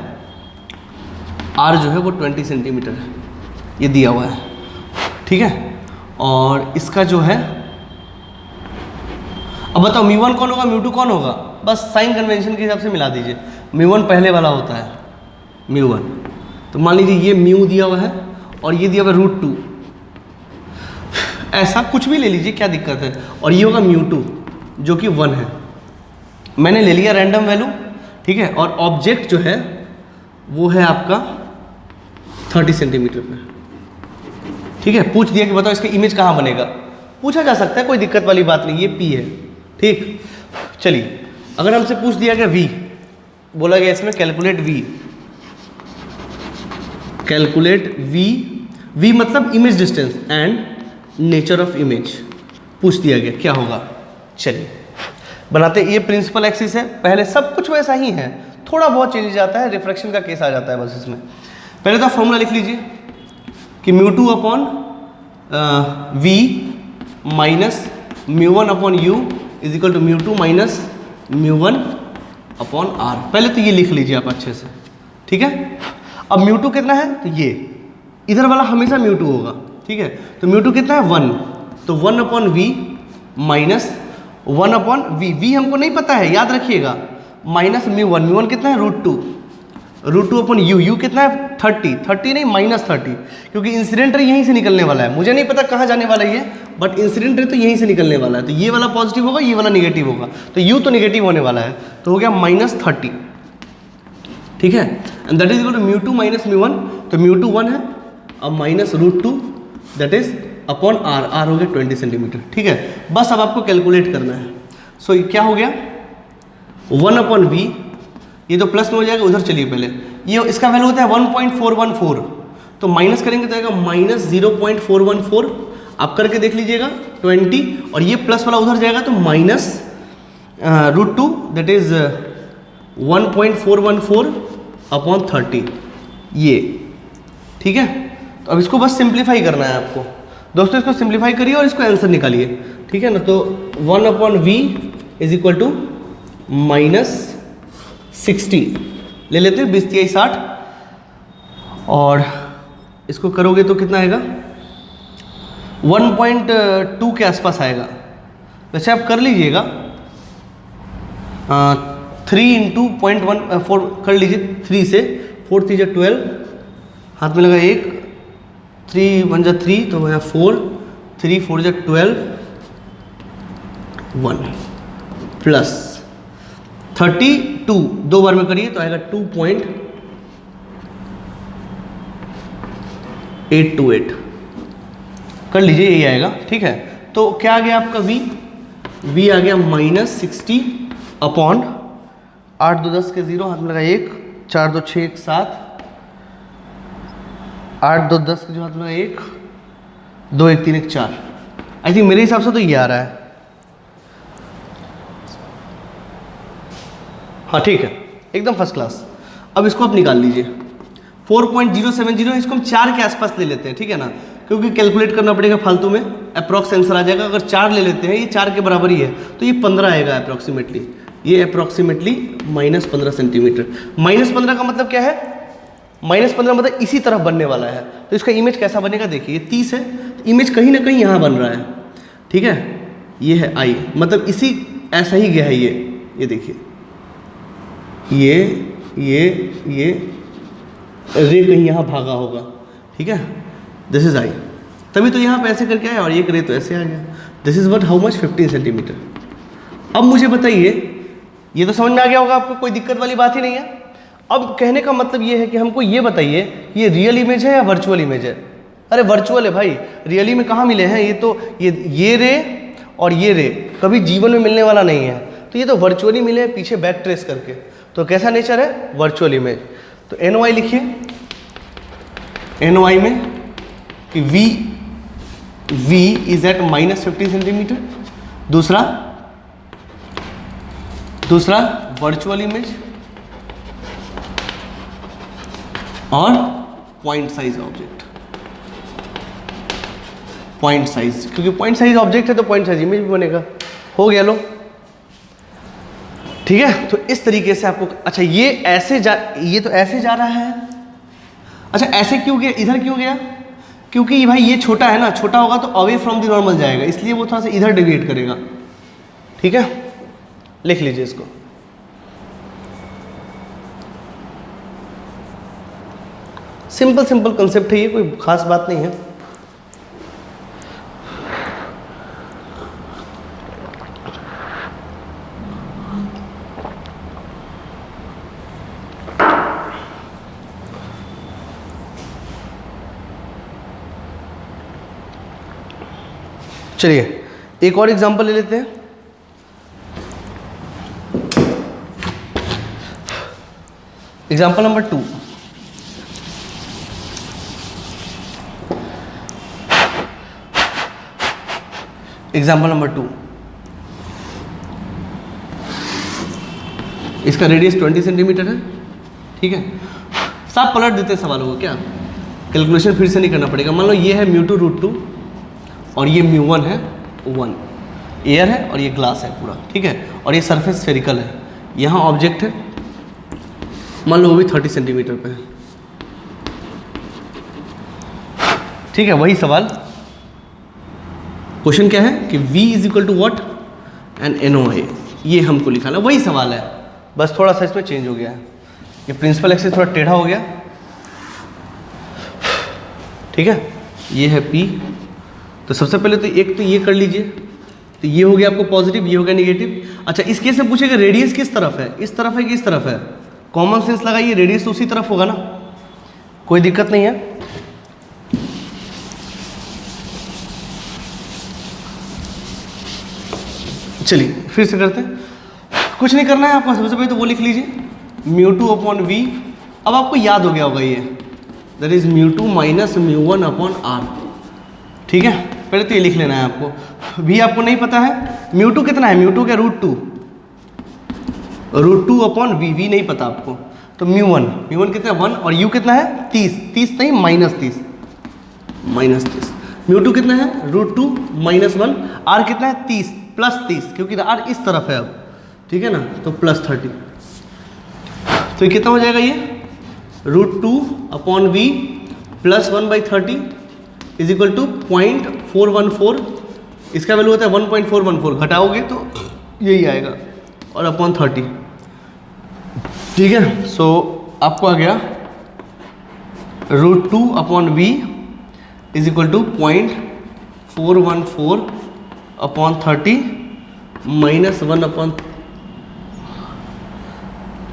आर जो है वो 20 सेंटीमीटर है, ये दिया हुआ है, ठीक है। और इसका जो है, अब बताओ म्यू वन कौन होगा, म्यू टू कौन होगा? बस साइन कन्वेंशन के हिसाब से मिला दीजिए। म्यू वन पहले वाला होता है, म्यू वन, तो मान लीजिए ये म्यू दिया हुआ है और ये दिया हुआ √2, ऐसा कुछ भी ले लीजिए, क्या दिक्कत है। और ये होगा μ2 जो कि 1 है। मैंने ले लिया रैंडम वैल्यू, ठीक है। और ऑब्जेक्ट जो है वो है आपका 30 सेंटीमीटर पे, ठीक है। पूछ दिया कि बताओ इसका इमेज कहाँ बनेगा, पूछा जा सकता है, कोई दिक्कत वाली बात नहीं, ये P है, ठीक। चलिए अगर हमसे पूछ दिया गया V, बोला गया इसमें कैलकुलेट V, कैलकुलेट V मतलब image distance and nature of image पूछ दिया गया, क्या होगा। चलिए बनाते, ये प्रिंसिपल एक्सिस है, पहले सब कुछ वैसा ही है, थोड़ा बहुत चेंज जाता है, रिफ्रैक्शन का केस आ जाता है बस इसमें। पहले तो फॉर्मूला लिख लीजिए कि μ2 upon V minus μ1 upon U is equal to μ2 minus μ1 upon R। पहले तो ये लिख लीजिए आप अच्छे से, ठीक है। अब μ2 कितना है, तो ये इधर वाला हमेशा μ2 होगा, ठीक है। तो μ2 कितना है 1, तो 1 upon V minus 1 upon V हमको नहीं पता है, याद रखिएगा, माइनस μ1 कितना है √2 अपॉन U कितना है 30 नहीं -30, क्योंकि इंसिडेंट रे यहीं से निकलने वाला है। मुझे नहीं पता कहाँ जाने वाला है ये, बट इंसिडेंट रे तो यहीं से निकलने वाला है, तो ये वाला पॉजिटिव होगा, ये वाला नेगेटिव होगा, तो U तो नेगेटिव होने वाला है, तो हो गया -30, ठीक है। And that is equal to μ2 minus μ1, तो μ2 1 है, अब minus √2 that is upon R हो गया 20 सेंटीमीटर, ठीक है। बस अब आपको कैलकुलेट करना है। सो ये क्या हो गया 1 अपॉन V, ये तो प्लस में हो जाएगा, उधर चलिए पहले, ये इसका वैल्यू होता है 1.414, तो माइनस करेंगे तो आएगा माइनस 0.414, आप करके देख लीजिएगा 20, और ये प्लस वाला उधर जाएगा तो माइनस √2 दैट इज 1.414 अपॉन 30, ये, ठीक है। तो अब इसको बस सिंप्लीफाई करना है आपको दोस्तों, इसको सिंप्लीफाई करिए और इसको आंसर निकालिए, ठीक है ना। तो 1 upon V is equal to minus 60 ले लेते हैं, 20 60, और इसको करोगे तो कितना आएगा 1.2 के आसपास आएगा। वैसे आप कर लीजिएगा 3 इंटू 0.14 कर लीजिए, 3 से 4 3 12, हाथ में लगा 1, 3 1 3, तो यहाँ 4 3 4 12, 1 प्लस 32, 2 बार में करिए तो आएगा 2.828, कर लीजिए, यही आएगा, ठीक है। तो क्या आ गया आपका V आ गया -60 अपॉन 8 2 10 के 0, हाथ में लगा 1, 4 2 6 1 7, 8 2 10 के जो हाथ में लगा 1 2 1 3 1 4, आई थिंक मेरे हिसाब से तो ये आ रहा है, हाँ ठीक है, एकदम फर्स्ट क्लास। अब इसको आप निकाल लीजिए 4.070, इसको हम 4 के आसपास ले लेते हैं, ठीक है ना, क्योंकि कैलकुलेट करना पड़ेगा फालतू में, अप्रॉक्स आंसर आ जाएगा। अगर 4 ले लेते हैं, ये 4 के बराबर ही है, तो ये 15 आएगा अप्रॉक्सीमेटली, ये अप्रॉक्सीमेटली -15 सेंटीमीटर। -15 का मतलब क्या है, -15 मतलब इसी तरह बनने वाला है, तो इसका इमेज कैसा बनेगा देखिए, ये 30 है, तो इमेज कहीं ना कहीं यहाँ बन रहा है, ठीक है। ये है I, मतलब इसी ऐसा ही गया है ये देखिए, ये रे कहीं यहाँ भागा होगा, ठीक है, दिस इज I, तभी तो यहाँ पे ऐसे करके आया, और एक रे तो ऐसे आ गया, this is what, how much 15 centimetre. अब मुझे बताइए, ये तो समझ में आ गया होगा आपको, कोई दिक्कत वाली बात ही नहीं है। अब कहने का मतलब ये है कि हमको ये बताइए कि ये रियल इमेज है या वर्चुअल इमेज है। अरे वर्चुअल है भाई, रियली में कहाँ मिले हैं, ये तो ये रे और ये रे कभी जीवन में मिलने वाला नहीं है, तो ये तो वर्चुअली मिले हैं पीछे बैक ट्रेस करके, तो कैसा नेचर है, वर्चुअल इमेज। तो NOI लिखिए, NOI में कि V इज एट -50 सेंटीमीटर, दूसरा वर्चुअल इमेज, और point size object, point size, क्योंकि पॉइंट साइज ऑब्जेक्ट है तो पॉइंट साइज इमेज भी बनेगा, हो गया लो, ठीक है। तो इस तरीके से आपको, अच्छा ये तो ऐसे जा रहा है, अच्छा ऐसे क्यों गया, इधर क्यों गया, क्योंकि भाई ये छोटा है ना, छोटा होगा तो अवे फ्रॉम द नॉर्मल जाएगा, इसलिए वो थोड़ा सा इधर डेविएट करेगा, ठीक है। लिख लीजिए इसको, सिंपल सिंपल कंसेप्ट है ये, कोई खास बात नहीं है। चलिए एक और एग्जांपल ले लेते हैं। Example number 2। एग्जांपल नंबर 2, इसका रेडियस 20 सेंटीमीटर है, ठीक है। साफ पलट देते हैं सवालों को, क्या कैलकुलेशन फिर से नहीं करना पड़ेगा। मान लो ये है μ2√2 और ये μ1 है 1, एयर है और ये ग्लास है पूरा, ठीक है। और ये सरफेस स्फेरिकल है, यहाँ ऑब्जेक्ट है, मान लो वो भी 30 सेंटीमीटर पे है, ठीक है। वही सवाल, क्वेश्चन क्या है कि v is equal to what and NOI, ये हमको लिखाना, वही सवाल है, बस थोड़ा सा इसमें चेंज हो गया है। ये प्रिंसिपल एक्सिस थोड़ा टेढ़ा हो गया, ठीक है। ये है P, तो सबसे पहले तो एक तो ये कर लीजिए, तो ये हो गया आपको पॉजिटिव, ये हो गया नेगेटिव। अच्छा, इस केस में पूछेगा रेडियस किस तरफ है, इस तरफ है कि इस तरफ है। कॉमन सेंस लगाइए, रेडियस तो उसी तरफ होगा ना, कोई दिक्कत नहीं है। चलिए फिर से करते हैं, कुछ नहीं करना है आपको, सबसे पहले तो वो लिख लीजिए μ2/v। अब आपको याद हो गया होगा ये, दैट इज μ2 माइनस μ1/r, ठीक है। पहले तो ये लिख लेना है आपको। v आपको नहीं पता है, μ2 कितना है, μ2 क्या √2, √2/v, v नहीं पता आपको, तो μ1 कितना है 1 और u कितना है 30 नहीं -30, μ2 कितना है √2 -1, r कितना है 30 +30, क्योंकि r इस तरफ है अब, ठीक है ना, तो +30। तो ये कितना हो जाएगा, ये √2/v + 1/30 इज इक्वल टू 0.414, इसका वैल्यू होता है 1.414, घटाओगे तो यही आएगा, और अपॉन 30, ठीक है। सो आपको आ गया √2/v इज इक्वल टू 0.414/30 -1/,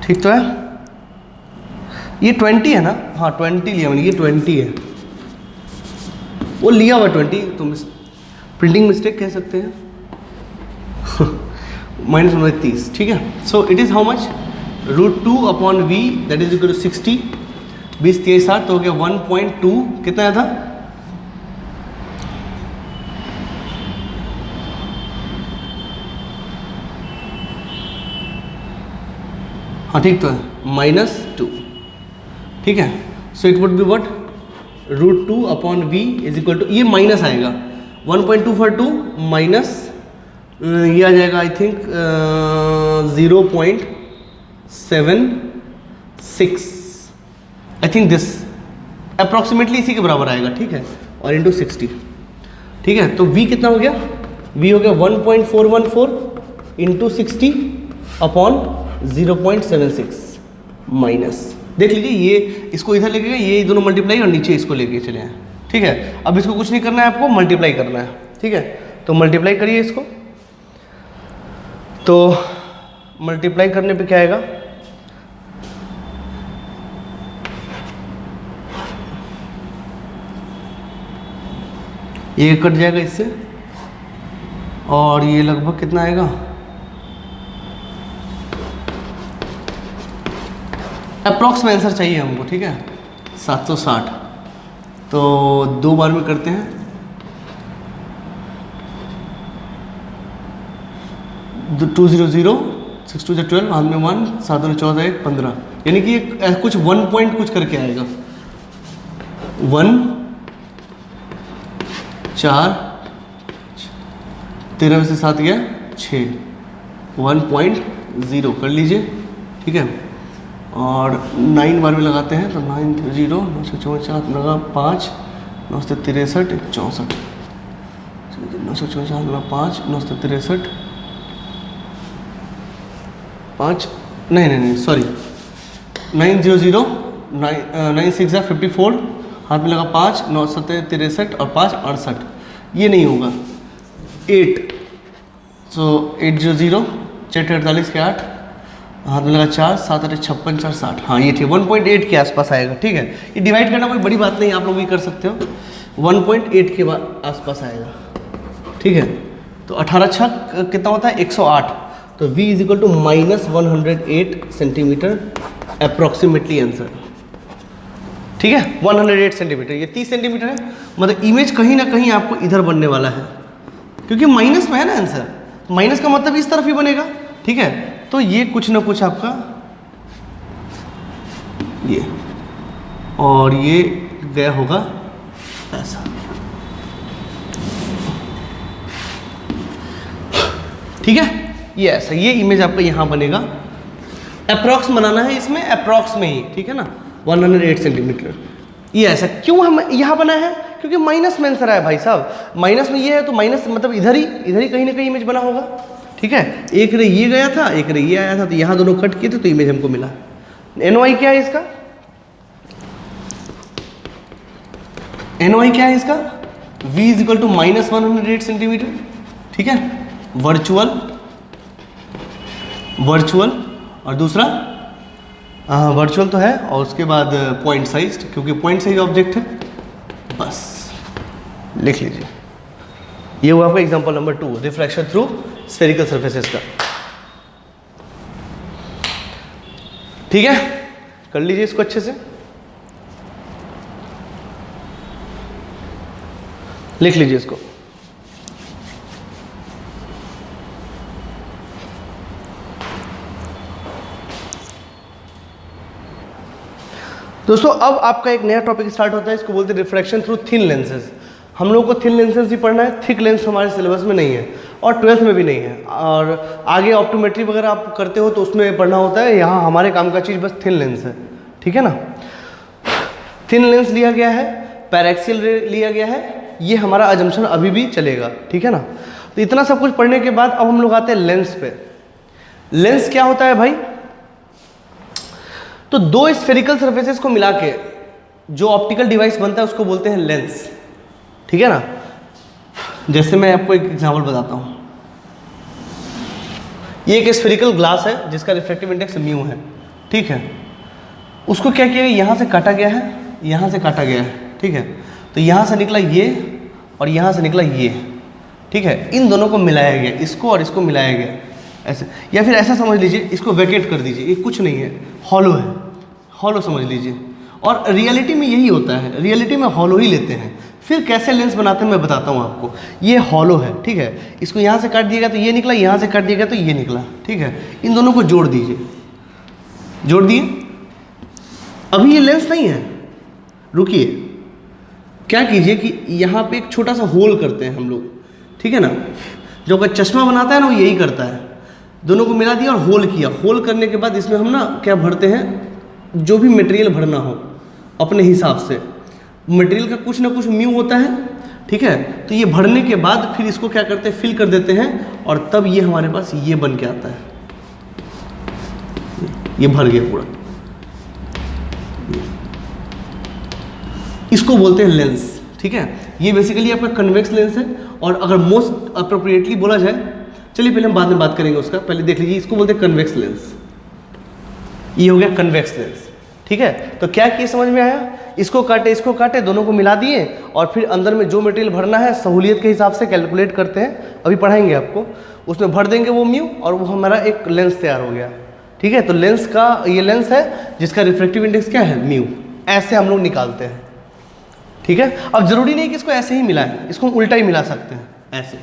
ठीक तो है। ये 20 है ना, हाँ 20 लिया मैंने, ये 20 है, वो लिया हुआ 20, तो प्रिंटिंग मिस्टेक कह सकते हैं, -1/30, ठीक है। So it is how much, √2/v that is equal to 60, 20 23 60, तो हो गया 1.2, कितना आया था, हाँ ठीक तो है, -2, ठीक है। So it would be what, √2/v is equal to, ये माइनस आएगा 1.242 माइनस ये आ जाएगा I think 0.76, I think this approximately इसी के बराबर आएगा, ठीक है, और इंटू 60, ठीक है। तो v कितना हो गया, v हो गया 1.414 इंटू 60 अपॉन 0.76 माइनस, देख लीजिए ये इसको इधर लेके गए, ये दोनों मल्टीप्लाई और नीचे इसको लेके चले हैं, ठीक है। अब इसको कुछ नहीं करना है आपको, मल्टीप्लाई करना है, ठीक है। तो मल्टीप्लाई करिए इसको, तो मल्टीप्लाई करने पे क्या आएगा, ये कट जाएगा इससे, और ये लगभग कितना आएगा, अप्रॉक्स में आंसर चाहिए हमको, ठीक है, 760। तो 2 बार में करते हैं, 200 6 2 12, हाथ में 1 7 2 14 1 15, यानी कि ये कुछ 1 पॉइंट कुछ करके आएगा, 1 4 13 में से 7 गया 6, 1.0 कर लीजिए, ठीक है। और 9 बार में लगाते हैं, तो 9 0 9 से 54 लगा 5 9 से 63 64, 9 से 54 लगा 5 9 से 63 5 नहीं सॉरी 900 9 6 54, हाथ में लगा 5, 9 7 63 और 5 68, ये नहीं होगा। 8, सो 8 0 0, 4 48 के 8, हाथ में लगा 4 7 8 56 4 60, हाँ ये ठीक 1.8 के आसपास आएगा। ठीक है, ये डिवाइड करना कोई बड़ी बात नहीं, आप लोग भी कर सकते हो। 1.8 के आसपास आएगा। ठीक है, तो 18 छक कितना होता है 108, तो v is equal to -108 centimetre approximately answer. ठीक है, 108 सेंटीमीटर, ये 30 सेंटीमीटर है, मतलब इमेज कहीं ना कहीं आपको इधर बनने वाला है, क्योंकि माइनस में है ना आंसर, माइनस का मतलब इस तरफ ही बनेगा। ठीक है, तो ये कुछ ना कुछ आपका ये, और ये गया होगा ऐसा। ठीक है, ये ऐसा, ये इमेज आपका यहाँ बनेगा। अप्रॉक्स बनाना है इसमें, अप्रॉक्स में ही। ठीक है ना, 108 सेंटीमीटर, ये ऐसा क्यों हम यहाँ बना है, क्योंकि माइनस में आंसर आया भाई साहब। माइनस में ये है तो माइनस मतलब इधर ही कहीं ना कहीं इमेज बना होगा। ठीक है, एक रे ये गया था, एक रे ये आया था, तो यहाँ दोनों कट किए थे तो इमेज हमको मिला। NOI क्या है इसका, NOI क्या है इसका, v is equal to -108 centimetre. ठीक है, वर्चुअल और दूसरा वर्चुअल तो है, और उसके बाद पॉइंट साइज, क्योंकि पॉइंट साइज ऑब्जेक्ट है। बस लिख लीजिए, ये हुआ आपका example number 2, refraction through spherical surfaces का। ठीक है, कर लीजिए इसको अच्छे से, लिख लीजिए इसको। दोस्तों अब आपका एक नया टॉपिक स्टार्ट होता है, इसको बोलते हैं रिफ्रैक्शन थ्रू थिन लेंसेज। हम लोगों को थिन लेंसेज ही पढ़ना है, थिक लेंस हमारे सिलेबस में नहीं है और 12th में भी नहीं है, और आगे ऑप्टोमेट्री वगैरह आप करते हो तो उसमें पढ़ना होता है। यहाँ हमारे काम का चीज़ बस थिन लेंस है। ठीक है ना, थिन लेंस लिया गया है, पैरेक्सियल लिया गया है, ये हमारा अजम्पशन अभी भी चलेगा। ठीक है ना, तो इतना सब कुछ पढ़ने के बाद अब हम लोग आते हैं लेंस पे। लेंस क्या होता है भाई, तो दो स्फेरिकल सरफेसेस को मिला के जो ऑप्टिकल डिवाइस बनता है उसको बोलते हैं लेंस। ठीक है ना, जैसे मैं आपको एक एग्जांपल बताता हूँ। ये एक स्फेरिकल ग्लास है जिसका रिफ्रैक्टिव इंडेक्स म्यू है। ठीक है, उसको क्या किया, यहाँ से काटा गया है, यहाँ से काटा गया है। ठीक है, तो यहाँ से निकला ये और यहाँ से निकला ये। ठीक है, इन दोनों को मिलाया गया, इसको और इसको मिलाया गया ऐसे, या फिर ऐसा समझ लीजिए, इसको वैकेट कर दीजिए, ये कुछ नहीं है, हॉलो है, हॉलो समझ लीजिए। और रियलिटी में यही होता है, रियलिटी में हॉलो ही लेते हैं। फिर कैसे लेंस बनाते हैं मैं बताता हूँ आपको। ये हॉलो है, ठीक है, इसको यहाँ से काट दिया गया तो ये निकला, यहाँ से काट दिया गया तो ये निकला। ठीक है, इन दोनों को जोड़ दीजिए, जोड़ दिए। अभी ये लेंस नहीं है, रुकिए, क्या कीजिए कि यहाँ पे एक छोटा सा होल करते हैं हम लोग। ठीक है ना, जो का चश्मा बनाता है ना वो यही करता है, दोनों को मिला दिया और होल किया। होल करने के बाद इसमें हम ना क्या भरते हैं, जो भी मटेरियल भरना हो अपने हिसाब से। मटेरियल का कुछ ना कुछ म्यू होता है। ठीक है, तो ये भरने के बाद फिर इसको क्या करते हैं, फिल कर देते हैं, और तब ये हमारे पास ये बन के आता है। ये भर गया पूरा, इसको बोलते हैं लेंस। ठीक है, ये बेसिकली आपका कन्वेक्स लेंस है। और अगर मोस्ट अप्रोप्रिएटली बोला जाए, चलिए पहले हम बाद में बात करेंगे उसका, पहले देख लीजिए, इसको बोलते हैं कन्वेक्स लेंस। ये हो गया कन्वेक्स लेंस। ठीक है, तो क्या किए समझ में आया, इसको काटे, दोनों को मिला दिए, और फिर अंदर में जो मटेरियल भरना है सहूलियत के हिसाब से कैलकुलेट करते हैं, अभी पढ़ाएंगे आपको, उसमें भर देंगे वो म्यू, और वो हमारा एक लेंस तैयार हो गया। ठीक है, तो लेंस का ये लेंस है जिसका रिफ्रैक्टिव इंडेक्स क्या है, म्यू। ऐसे हम लोग निकालते हैं। ठीक है, अब जरूरी नहीं कि इसको ऐसे ही मिलाएं, इसको हम उल्टा ही मिला सकते हैं, ऐसे।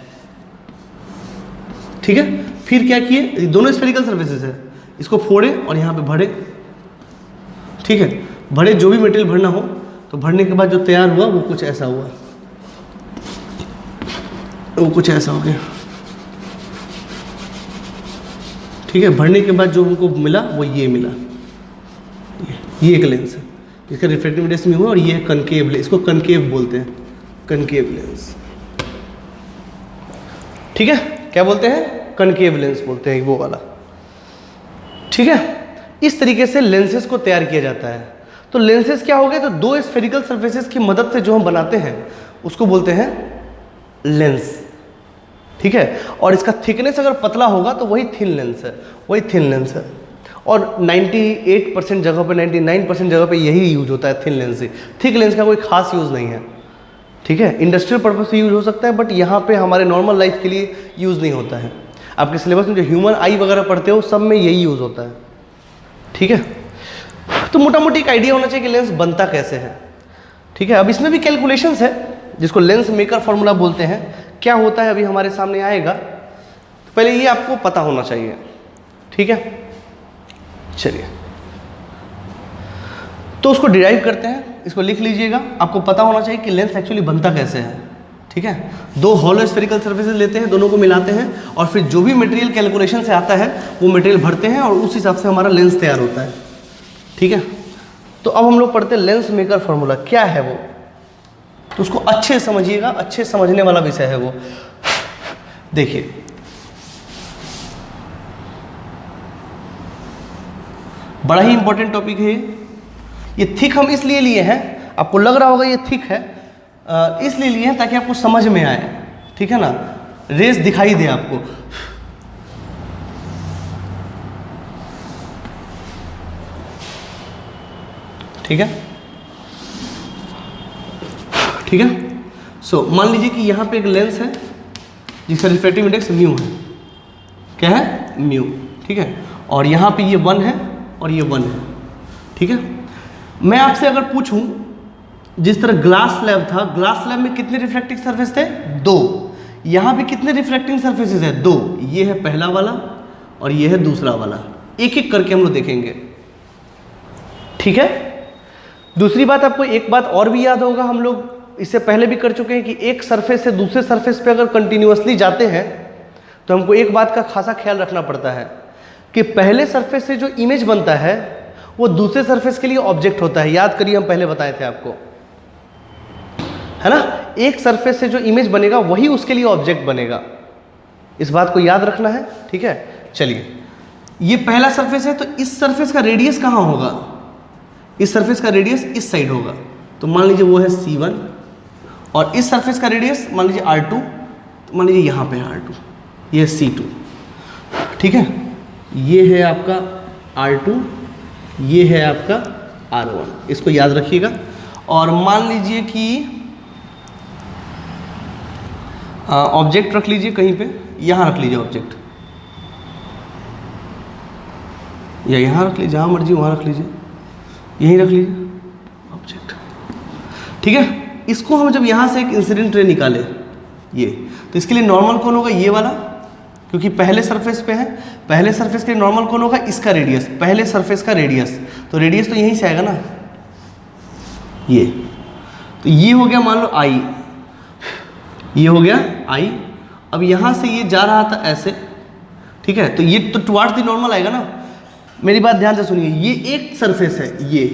ठीक है, फिर क्या किए, दोनों स्फेरिकल सरफेसेस है, इसको फोड़े और यहाँ पे भरे। ठीक है, भरे, जो भी मटेरियल भरना हो, तो भरने के बाद जो तैयार हुआ वो कुछ ऐसा हुआ, वो कुछ ऐसा हो गया। ठीक है, भरने के बाद जो हमको मिला वो ये मिला, ये एक लेंस है, इसका रिफ्रैक्टिव इंडेक्स में हुआ, और ये है कनकेव, इसको कनकेव बोलते हैं, कनकेव लेंस। ठीक है, क्या बोलते हैं, कनकेव लेंस बोलते हैं, वो वाला। ठीक है, इस तरीके से लेंसेज को तैयार किया जाता है। तो लेंसेज क्या हो गए, तो दो स्फेरिकल सरफेसेस की मदद से जो हम बनाते हैं उसको बोलते हैं लेंस, ठीक है। और इसका थिकनेस अगर पतला होगा तो वही थिन लेंस है, वही थिन लेंस है। और 98% जगह पे, 99% जगह पे यही यूज होता है, थिन लेंस से। थिक लेंस का कोई खास यूज़ नहीं है, ठीक है। इंडस्ट्रियल पर्पज से यूज हो सकता है, बट यहाँ पे हमारे नॉर्मल लाइफ के लिए यूज़ नहीं होता है। आपके सिलेबस में जो ह्यूमन आई वगैरह पढ़ते हो सब में यही यूज़ होता है, ठीक है। तो मोटा मोटी एक आइडिया होना चाहिए कि लेंस बनता कैसे है, ठीक है। अब इसमें भी कैलकुलेशंस है जिसको लेंस मेकर फॉर्मूला बोलते हैं। क्या होता है अभी हमारे सामने आएगा, तो पहले ये आपको पता होना चाहिए, ठीक है। चलिए तो उसको डिराइव करते हैं, इसको लिख लीजिएगा। आपको पता होना चाहिए कि लेंस एक्चुअली बनता कैसे है, ठीक है। दो हॉलो स्फेरिकल सर्फेसेस लेते हैं, दोनों को मिलाते हैं और फिर जो भी मटेरियल कैलकुलेशन से आता है वो मटेरियल भरते हैं और उस हिसाब से हमारा लेंस तैयार होता है, ठीक है। तो अब हम लोग पढ़ते हैं लेंस मेकर फॉर्मूला क्या है वो, तो उसको अच्छे समझिएगा, अच्छे समझने वाला विषय है वो। देखिए बड़ा ही इंपॉर्टेंट टॉपिक है ये। थिक हम इसलिए लिए हैं, आपको लग रहा होगा ये थिक है, इसलिए लिए हैं ताकि आपको समझ में आए, ठीक है ना, रेस दिखाई दे आपको। ठीक है, ठीक है। सो मान लीजिए कि यहाँ पे एक लेंस है जिसका रिफ्रैक्टिव इंडेक्स म्यू है। क्या है? म्यू, ठीक है। और यहाँ पे ये 1 है और ये 1 है, ठीक है। मैं आपसे अगर पूछूं, जिस तरह ग्लास स्लैब था, ग्लास स्लैब में कितने रिफ्रैक्टिंग सरफेस थे? 2। यहाँ पे कितने रिफ्रैक्टिंग सरफेसेस है? 2। ये है पहला वाला और ये है दूसरा वाला। एक एक करके हम लोग देखेंगे, ठीक है। दूसरी बात, आपको एक बात और भी याद होगा, हम लोग इससे पहले भी कर चुके हैं कि एक सरफेस से दूसरे सरफेस पे अगर कंटिन्यूअसली जाते हैं तो हमको एक बात का खासा ख्याल रखना पड़ता है कि पहले सरफेस से जो इमेज बनता है वो दूसरे सरफेस के लिए ऑब्जेक्ट होता है। याद करिए, हम पहले बताए थे आपको, है ना। एक सरफेस से जो इमेज बनेगा वही उसके लिए ऑब्जेक्ट बनेगा, इस बात को याद रखना है, ठीक है। चलिए, ये पहला सरफेस है तो इस सरफेस का रेडियस कहाँ होगा? इस सरफेस का रेडियस इस साइड होगा, तो मान लीजिए वो है C1। और इस सरफेस का रेडियस मान लीजिए R2, तो मान लीजिए यहाँ पे है R2, ये है C2, ठीक है। ये है आपका R2, ये है आपका R1, इसको याद रखिएगा। और मान लीजिए कि ऑब्जेक्ट रख लीजिए कहीं पे, यहाँ रख लीजिए ऑब्जेक्ट, या यहाँ रख लीजिए, जहाँ मर्जी वहाँ रख लीजिए, यहीं रख लीजिए ऑब्जेक्ट, ठीक है। इसको हम जब यहाँ से एक इंसिडेंट रे निकाले ये, तो इसके लिए नॉर्मल कौन होगा? ये वाला, क्योंकि पहले सरफेस पे है। पहले सरफेस के लिए नॉर्मल कौन होगा? इसका रेडियस, पहले सरफेस का रेडियस। तो रेडियस तो यहीं से आएगा ना, ये। तो ये हो गया मान लो I, ये हो गया I। अब यहाँ से ये जा रहा था ऐसे, ठीक है, तो ये तो टुवार्ड्स द नॉर्मल आएगा ना। मेरी बात ध्यान से सुनिए, ये एक सरफेस है ये।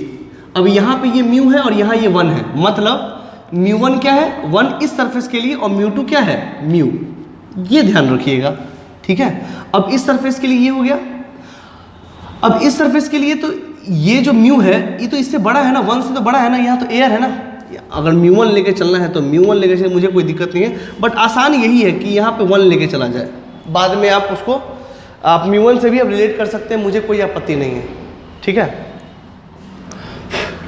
अब यहाँ पे ये म्यू है और यहाँ ये 1 है, मतलब μ1 क्या है? 1 इस सरफेस के लिए, और μ2 क्या है? म्यू। ये ध्यान रखिएगा, ठीक है। अब इस सरफेस के लिए ये हो गया। अब इस सरफेस के लिए तो ये जो म्यू है ये तो इससे बड़ा है ना, 1 से तो बड़ा है ना, यहाँ तो एयर है ना। अगर μ1 लेके चलना है तो μ1 लेके चले, मुझे कोई दिक्कत नहीं है, बट आसान यही है कि यहाँ पे 1 लेके चला जाए। बाद में आप उसको, आप μ1 से भी अब रिलेट कर सकते हैं, मुझे कोई आपत्ति नहीं है, ठीक है,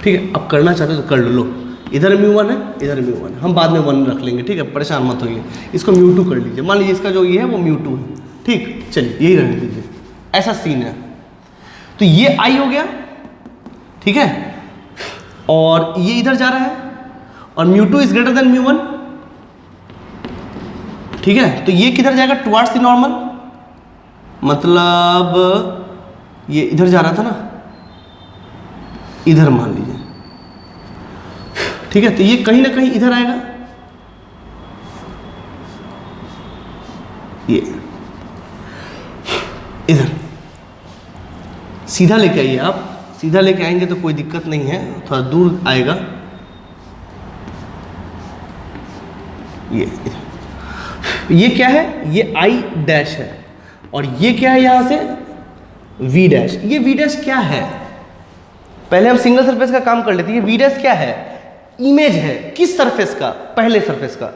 ठीक है। अब करना चाहते हो तो कर लो, इधर μ1 है, इधर μ1 है, हम बाद में 1 रख लेंगे, ठीक है, परेशान मत होइए। इसको μ2 कर लीजिए, मान लीजिए इसका जो ये है वो μ2 है, ठीक। चलिए यही रहने दीजिए, ऐसा सीन है। तो ये I हो गया, ठीक है, और ये इधर जा रहा है, और μ2 इज ग्रेटर देन μ1, ठीक है। तो ये किधर जाएगा? टुवार्ड्स द नॉर्मल, मतलब ये इधर जा रहा था ना, इधर मान लीजिए, ठीक है। तो ये कहीं ना कहीं इधर आएगा, ये इधर सीधा लेके आइए। आप सीधा लेके आएंगे तो कोई दिक्कत नहीं है, थोड़ा दूर आएगा, ये इधर। ये क्या है? ये I डैश है, और ये क्या है? यहाँ से V डैश। ये V डैश क्या है? पहले हम सिंगल सरफेस का काम कर लेते हैं। वी डैश क्या है? इमेज है। किस सरफेस का? पहले सरफेस का।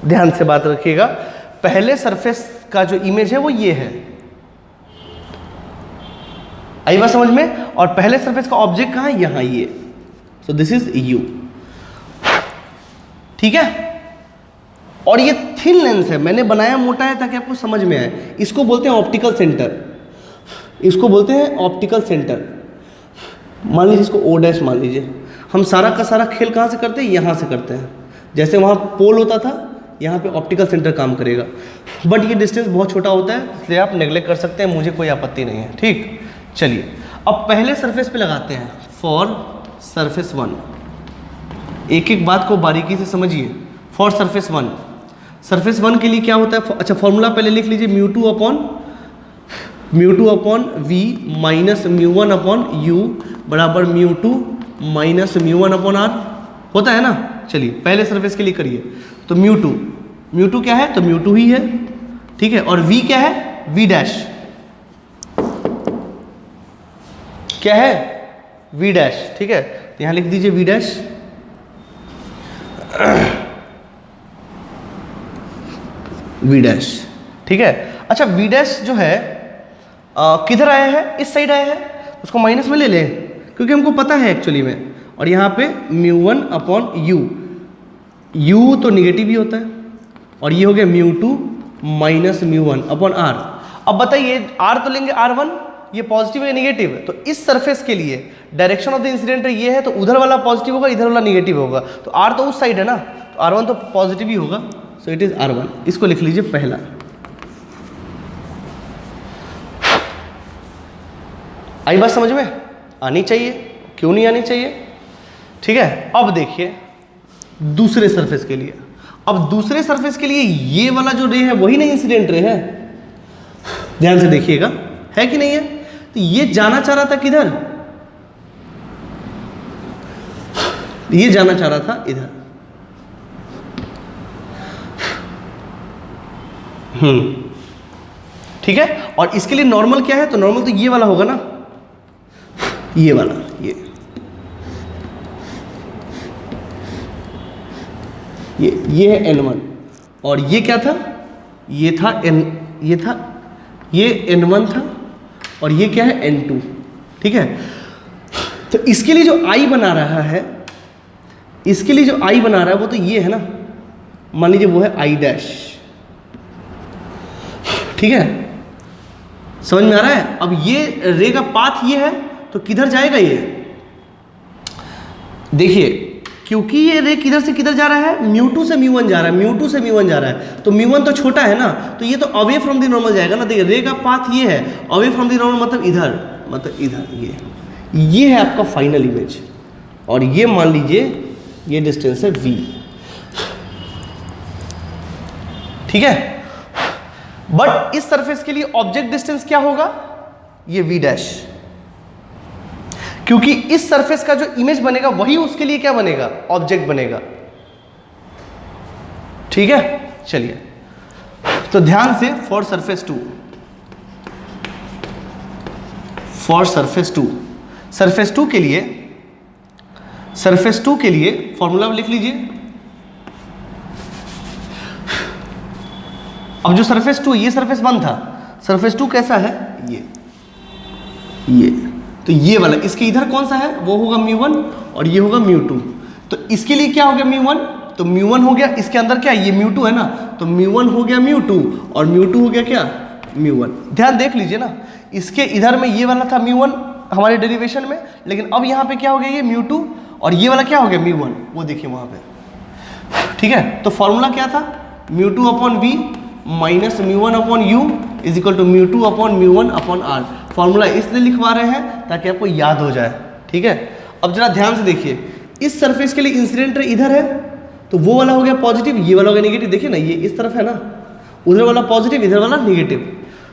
ध्यान से बात रखिएगा, पहले सरफेस का जो इमेज है वो ये है। आई बात समझ में? और पहले सरफेस का ऑब्जेक्ट कहाँ है? यहां ये। So this is you. ठीक है। और ये थिन लेंस है, मैंने बनाया मोटा है ताकि आपको समझ में आए। इसको बोलते हैं ऑप्टिकल सेंटर। इसको बोलते हैं ऑप्टिकल सेंटर। मान लीजिए इसको ओ डैश मान लीजिए। हम सारा का सारा खेल कहाँ से करते हैं? यहाँ से करते हैं। जैसे वहाँ पोल होता था, यहाँ पे ऑप्टिकल सेंटर काम करेगा। बट ये डिस्टेंस बहुत छोटा होता है, इसलिए आप नेग्लेक्ट कर सकते हैं, मुझे कोई आपत्ति नहीं है। ठीक, चलिए अब पहले सरफेस पे लगाते हैं। फॉर सरफेस 1, एक एक बात को बारीकी से समझिए। फॉर सरफेस 1, सरफेस 1 के लिए क्या होता है? अच्छा, फॉर्मूला पहले लिख लीजिए। Mu two upon we minus mu one upon U बराबर mu two minus mu one upon R. होता है ना? चलिए पहले सरफेस के लिए करिए। तो म्यू टू क्या है? तो म्यू2 ही है। ठीक है। और वी क्या है? वी डैश क्या है? V dash. ठीक है, तो यहां लिख दीजिए वी डैश। We dash. ठीक है। अच्छा, वी डैश जो है किधर आया है? इस साइड आया है, उसको माइनस में ले लें क्योंकि हमको पता है एक्चुअली में। और यहाँ पे म्यू1 अपॉन यू तो निगेटिव ही होता है। और ये हो गया म्यू2 माइनस म्यू1 अपॉन आर। अब बताइए आर तो लेंगे R1, ये पॉजिटिव है निगेटिव। तो इस सरफेस के लिए डायरेक्शन ऑफ द इंसिडेंट ये है, तो उधर वाला पॉजिटिव होगा, इधर वाला निगेटिव होगा। तो R तो उस साइड है ना, तो R1 तो पॉजिटिव ही होगा। So it is R1। इसको लिख लीजिए पहला। आई बात समझ में? आनी चाहिए, क्यों नहीं आनी चाहिए? ठीक है। अब देखिए दूसरे सरफेस के लिए। अब दूसरे सरफेस के लिए ये वाला जो रे है वही नहीं इंसिडेंट रे है। ध्यान से देखिएगा, है कि नहीं है? तो ये जाना चाह रहा था किधर? ये जाना चाह रहा था इधर। ठीक है। और इसके लिए नॉर्मल क्या है? तो नॉर्मल तो ये वाला होगा ना, ये वाला। ये है N1 और ये क्या था? ये N1 था और ये क्या है? N2। ठीक है। तो इसके लिए जो I बना रहा है, इसके लिए जो I बना रहा है वो तो ये है ना, मान लीजिए वो है I डैश। ठीक है, समझ में आ रहा है? अब ये रे का पाथ ये है, तो किधर जाएगा ये? देखिए, क्योंकि ये रे किधर से किधर जा रहा है? म्यू2 से म्यू1 जा रहा है, म्यू2 से म्यू1 जा रहा है। तो म्यू1 तो छोटा है ना, तो ये तो अवे फ्रॉम द नॉर्मल जाएगा ना। देखिए रे का पाथ ये है, अवे फ्रॉम द नॉर्मल मतलब इधर। ये है आपका फाइनल इमेज। और ये मान लीजिए ये डिस्टेंस है v। ठीक है। बट इस सरफेस के लिए ऑब्जेक्ट डिस्टेंस क्या होगा? ये v डैश। क्योंकि इस सरफेस का जो इमेज बनेगा वही उसके लिए क्या बनेगा? ऑब्जेक्ट बनेगा। ठीक है। चलिए, तो ध्यान से फॉर सरफेस 2, सरफेस 2 के लिए फॉर्मूला लिख लीजिए। अब जो सरफेस 2, ये सरफेस 1 था, सरफेस 2 कैसा है? ये तो ये वाला, इसके इधर कौन सा है? वो होगा म्यू1 और ये होगा म्यू2। तो इसके लिए क्या हो गया? म्यू1, तो म्यू1 हो गया। इसके अंदर क्या? ये म्यू2 है ना, तो म्यू1 हो गया म्यू2 और म्यू2 हो गया क्या? म्यू1। ध्यान देख लीजिए ना, इसके इधर में ये वाला था म्यू1 हमारे डेरिवेशन में, लेकिन अब यहाँ पे क्या हो गया? ये म्यू2 और ये वाला क्या हो गया? म्यू1। वो देखिए वहाँ पे। ठीक है। तो फॉर्मूला क्या था? Mu two upon we minus mu one upon you is equal to mu two upon mu one upon R. Formula इसलिए लिखवा रहे हैं ताकि आपको याद हो जाए। ठीक है। अब जरा ध्यान से देखिए, इस सरफेस के लिए इंसिडेंट रे इधर है, तो वो वाला हो गया पॉजिटिव, ये वाला हो गया नेगेटिव। देखिए ना, ये इस तरफ है ना, उधर वाला पॉजिटिव, इधर वाला नेगेटिव।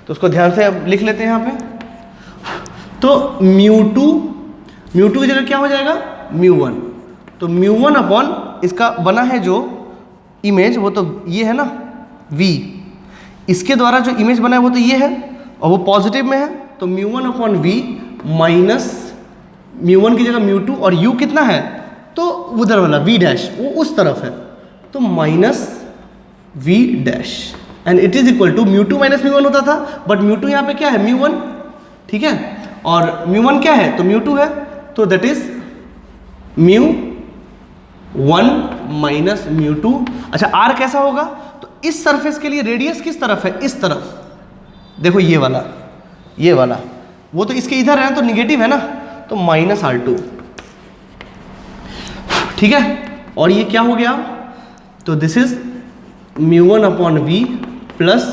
तो उसको ध्यान से अब लिख लेते हैं यहाँ पे। तो म्यू2 की जगह क्या हो जाएगा? म्यू1। तो म्यू1 अपॉन इसका बना है जो इमेज, वो तो ये है ना v, इसके द्वारा जो इमेज बना है वो तो ये है और वो पॉजिटिव में है, तो म्यू1 अपॉन वी माइनस μ1 की जगह μ2 और u कितना है तो उधर वाला v डैश वो उस तरफ है, तो minus v dash and it is equal to μ2 minus μ1 होता था, बट μ2 यहाँ पे क्या है μ1, ठीक है, और μ1 क्या है तो μ2 है, तो दैट इज μ1 माइनस μ2। अच्छा r कैसा होगा, तो इस सरफेस के लिए रेडियस किस तरफ है, इस तरफ, देखो ये वाला, वो तो इसके इधर है तो निगेटिव है ना, तो माइनस r2, ठीक है। और ये क्या हो गया, तो this is μ1 upon v plus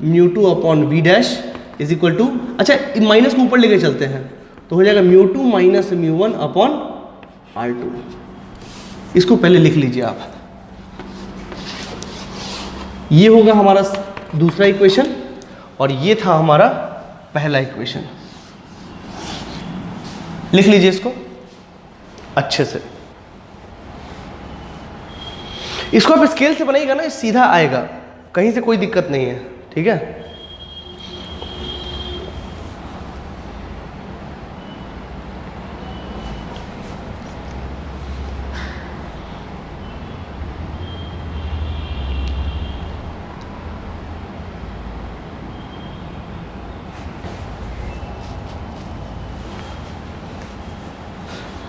μ2 upon v dash is equal to, अच्छा माइनस को ऊपर लेके चलते हैं तो हो जाएगा μ2 माइनस μ1 अपॉन r2। इसको पहले लिख लीजिए आप, ये होगा हमारा दूसरा इक्वेशन और ये था हमारा पहला इक्वेशन। लिख लीजिए इसको अच्छे से, इसको आप स्केल से बनाइएगा ना, सीधा आएगा, कहीं से कोई दिक्कत नहीं है, ठीक है।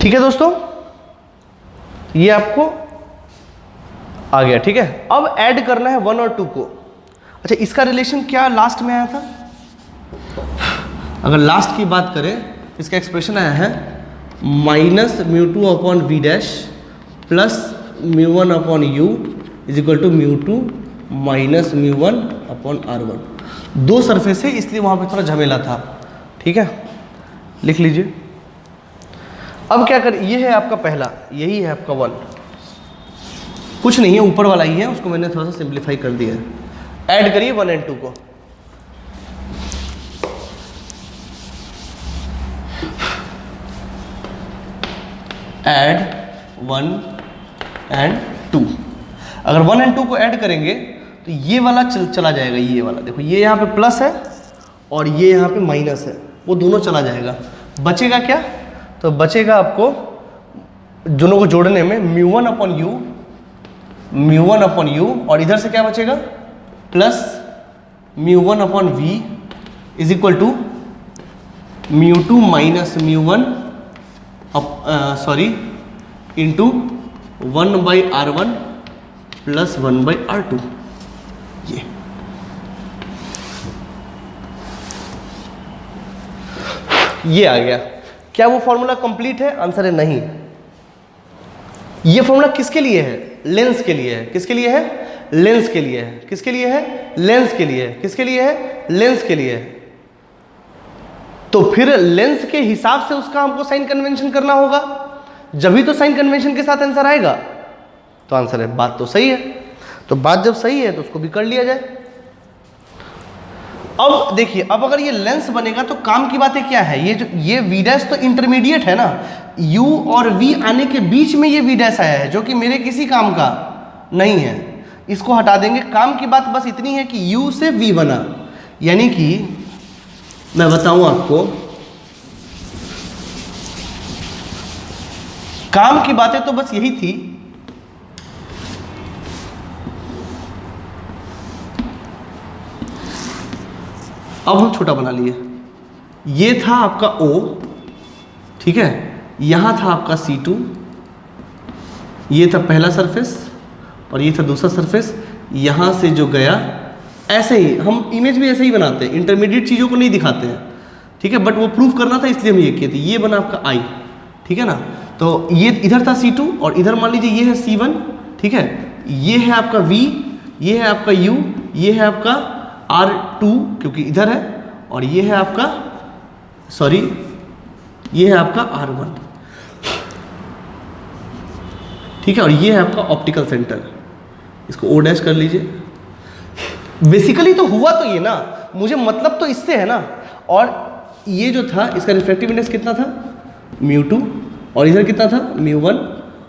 ठीक है दोस्तों, ये आपको आ गया, ठीक है। अब ऐड करना है 1 और 2 को। अच्छा इसका रिलेशन क्या लास्ट में आया था, अगर लास्ट की बात करें इसका एक्सप्रेशन आया है minus μ2 upon v dash plus μ1 upon u is equal to μ2 minus μ1 upon r1। दो सरफेस है इसलिए वहाँ पे थोड़ा झमेला था, ठीक है, लिख लीजिए। अब क्या कर, ये है आपका पहला, यही है आपका 1, कुछ नहीं है ऊपर वाला ही है, उसको मैंने थोड़ा सा सिंप्लीफाई कर दिया है। ऐड करिए 1 एंड 2 को, ऐड 1 एंड 2। अगर 1 एंड 2 को ऐड करेंगे तो ये वाला चला जाएगा, ये वाला देखो, ये यहाँ पे प्लस है और ये यहाँ पे माइनस है, वो दोनों चला जाएगा। बचेगा क्या, तो बचेगा आपको दोनों को जोड़ने में μ1 अपॉन u और इधर से क्या बचेगा plus μ1 upon v is equal to μ2 minus μ1 into 1/r1 plus 1/r2। ये आ गया। क्या वो फॉर्मूला कंप्लीट है, आंसर है नहीं। ये फॉर्मूला किसके लिए है, लेंस के लिए है। किसके लिए है, लेंस के लिए है। किसके लिए है, लेंस के लिए है। किसके लिए है, लेंस के लिए है। तो फिर लेंस के हिसाब से उसका हमको साइन कन्वेंशन करना होगा, जब तो साइन कन्वेंशन के साथ आंसर आएगा। तो आंसर है, बात तो सही है। तो बात जब सही है तो उसको भी कर लिया जाए। अब देखिए, अब अगर ये लेंस बनेगा तो काम की बातें क्या है, ये v डैश तो इंटरमीडिएट है ना, u और v आने के बीच में ये v डैश आया है जो कि मेरे किसी काम का नहीं है, इसको हटा देंगे। काम की बात बस इतनी है कि u से v बना, यानी कि मैं बताऊं आपको, काम की बातें तो बस यही थी। अब हम छोटा बना लिए। ये था आपका O, ठीक है, यहाँ था आपका C2, ये था पहला सरफेस और ये था दूसरा सरफेस। यहाँ से जो गया, ऐसे ही हम इमेज भी ऐसे ही बनाते हैं, इंटरमीडिएट चीज़ों को नहीं दिखाते हैं, ठीक है, बट वो प्रूफ करना था इसलिए हम ये किए थे। ये बना आपका I, ठीक है ना। तो ये इधर था C2 और इधर मान लीजिए ये है C1, ठीक है, ये है आपका V, ये है आपका U, ये है आपका R2 क्योंकि इधर है, और ये है आपका ये है आपका R1, ठीक है, और ये है आपका ऑप्टिकल सेंटर। इसको O डैश कर लीजिए। बेसिकली तो हुआ तो ये ना, मुझे मतलब तो इससे है ना। और ये जो था इसका रिफ्रैक्टिव इंडेक्स कितना था, μ2, और इधर कितना था, μ1,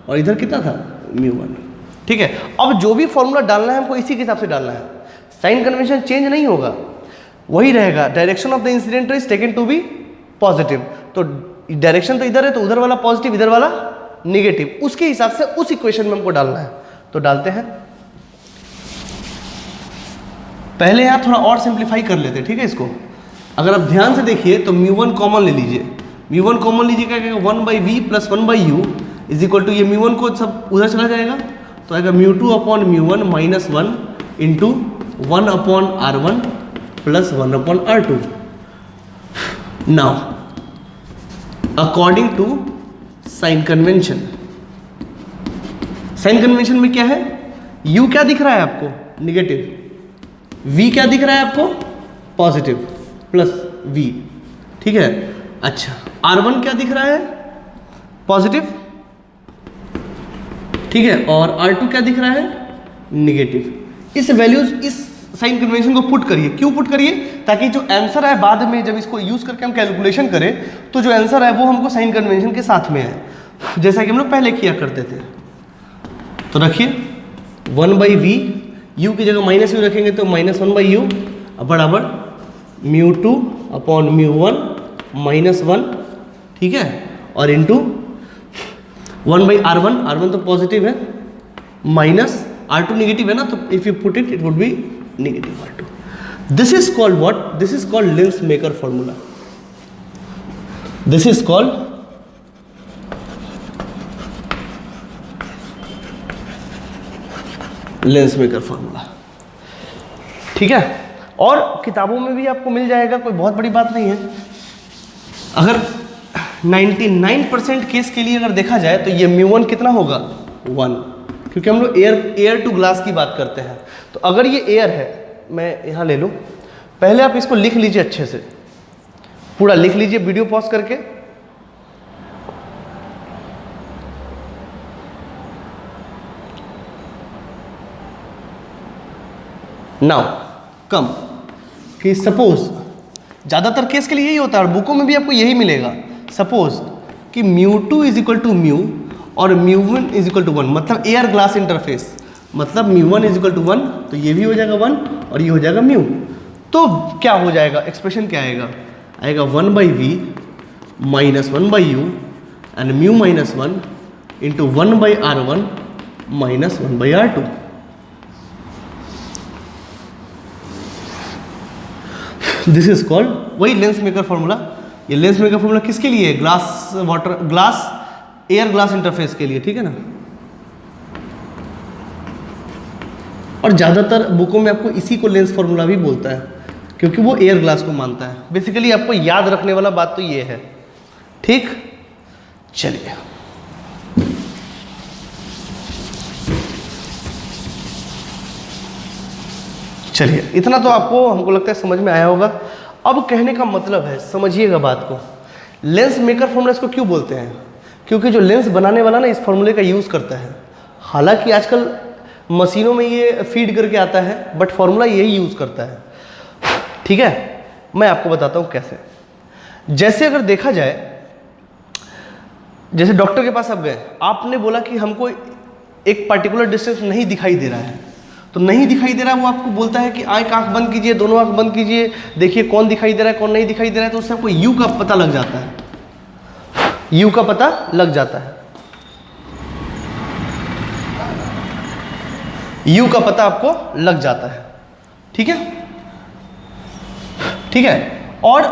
और इधर कितना था, μ1, ठीक है। अब जो भी फॉर्मूला डालना है हमको इसी के हिसाब से डालना है। साइन कन्वेंशन चेंज नहीं होगा, वही रहेगा। Direction of the incident is taken to be positive. तो डायरेक्शन तो इधर है, तो उधर वाला पॉजिटिव, इधर वाला नेगेटिव, उसके हिसाब से उस इक्वेशन में हमको डालना है। तो डालते हैं, पहले यहाँ थोड़ा और सिंप्लीफाई कर लेते हैं, ठीक है। इसको अगर आप ध्यान से देखिए तो μ1 कॉमन ले लीजिए, μ1 कॉमन लीजिए, क्या कहेगा 1/v plus 1/u is equal to, ये μ1 को सब उधर चला जाएगा तो आएगा μ2 upon μ1 minus 1 into 1 upon r1 plus 1 upon r2। Now according to sign convention, sign convention में क्या है, u क्या दिख रहा है आपको, निगेटिव, v क्या दिख रहा है आपको, पॉजिटिव प्लस v, ठीक है। अच्छा, r1 क्या दिख रहा है, पॉजिटिव, ठीक है, और r2 क्या दिख रहा है, निगेटिव। इस वैल्यूज, इस साइन कन्वेंशन को पुट करिए। क्यों पुट करिए, ताकि जो आंसर है बाद में जब इसको यूज करके हम कैलकुलेशन करें तो जो आंसर है वो हमको साइन कन्वेंशन के साथ में है, जैसा कि हम लोग पहले किया करते थे। तो रखिए 1/v, u की जगह माइनस यू रखेंगे तो -1/u बराबर μ2 अपॉन μ1 माइनस 1, ठीक है, और इंटू 1/r1, r1 तो पॉजिटिव है, माइनस r2 नेगेटिव है ना, तो if you put it would B negative r2। This is called what, this is called lens maker formula, this is called lens maker formula, ठीक है। और किताबों में भी आपको मिल जाएगा, कोई बहुत बड़ी बात नहीं है। अगर 99% केस के लिए अगर देखा जाए तो ये μ1 कितना होगा, 1, क्योंकि हम लोग एयर टू ग्लास की बात करते हैं। तो अगर ये एयर है, मैं यहाँ ले लूँ, पहले आप इसको लिख लीजिए, अच्छे से पूरा लिख लीजिए वीडियो पॉज करके। नाउ कम कि सपोज, ज़्यादातर केस के लिए यही होता है और बुकों में भी आपको यही मिलेगा। सपोज कि μ2 इज इक्वल टू म्यू और μ1 इज इक्वल टू 1, मतलब एयर ग्लास इंटरफेस, मतलब μ1 इज इक्वल टू 1, तो ये भी हो जाएगा 1 और ये हो जाएगा म्यू। तो क्या हो जाएगा, एक्सप्रेशन क्या आएगा, आएगा 1/v minus 1/u and mu minus 1 into 1/r1 minus 1/r2। This is called, वही लेंस मेकर फॉर्मूला। ये लेंस मेकर फॉर्मूला किसके लिए है, glass water, glass air glass interface के लिए, ठीक है ना। और ज़्यादातर बुकों में आपको इसी को लेंस फार्मूला भी बोलता है, क्योंकि वो एयर ग्लास को मानता है। बेसिकली आपको याद रखने वाला बात तो ये है, ठीक। चलिए चलिए, इतना तो आपको हमको लगता है समझ में आया होगा। अब कहने का मतलब है, समझिएगा बात को, लेंस मेकर फॉर्मूला इसको क्यों बोलते हैं, क्योंकि जो लेंस बनाने वाला ना इस फॉर्मूले का यूज़ करता है। हालांकि आजकल मशीनों में ये फीड करके आता है, बट फॉर्मूला यही यूज़ करता है, ठीक है। मैं आपको बताता हूँ कैसे। जैसे अगर देखा जाए, जैसे डॉक्टर के पास आप गए, आपने बोला कि हमको एक पर्टिकुलर डिस्टेंस नहीं दिखाई दे रहा है, तो नहीं दिखाई दे रहा है, वो आपको बोलता है कि एक आंख बंद कीजिए, दोनों आंख बंद कीजिए, देखिए कौन दिखाई दे रहा है कौन नहीं दिखाई दे रहा है। तो उससे आपको यू का पता लग जाता है, यू का पता लग जाता है, यू का पता आपको लग जाता है, ठीक है, ठीक है। और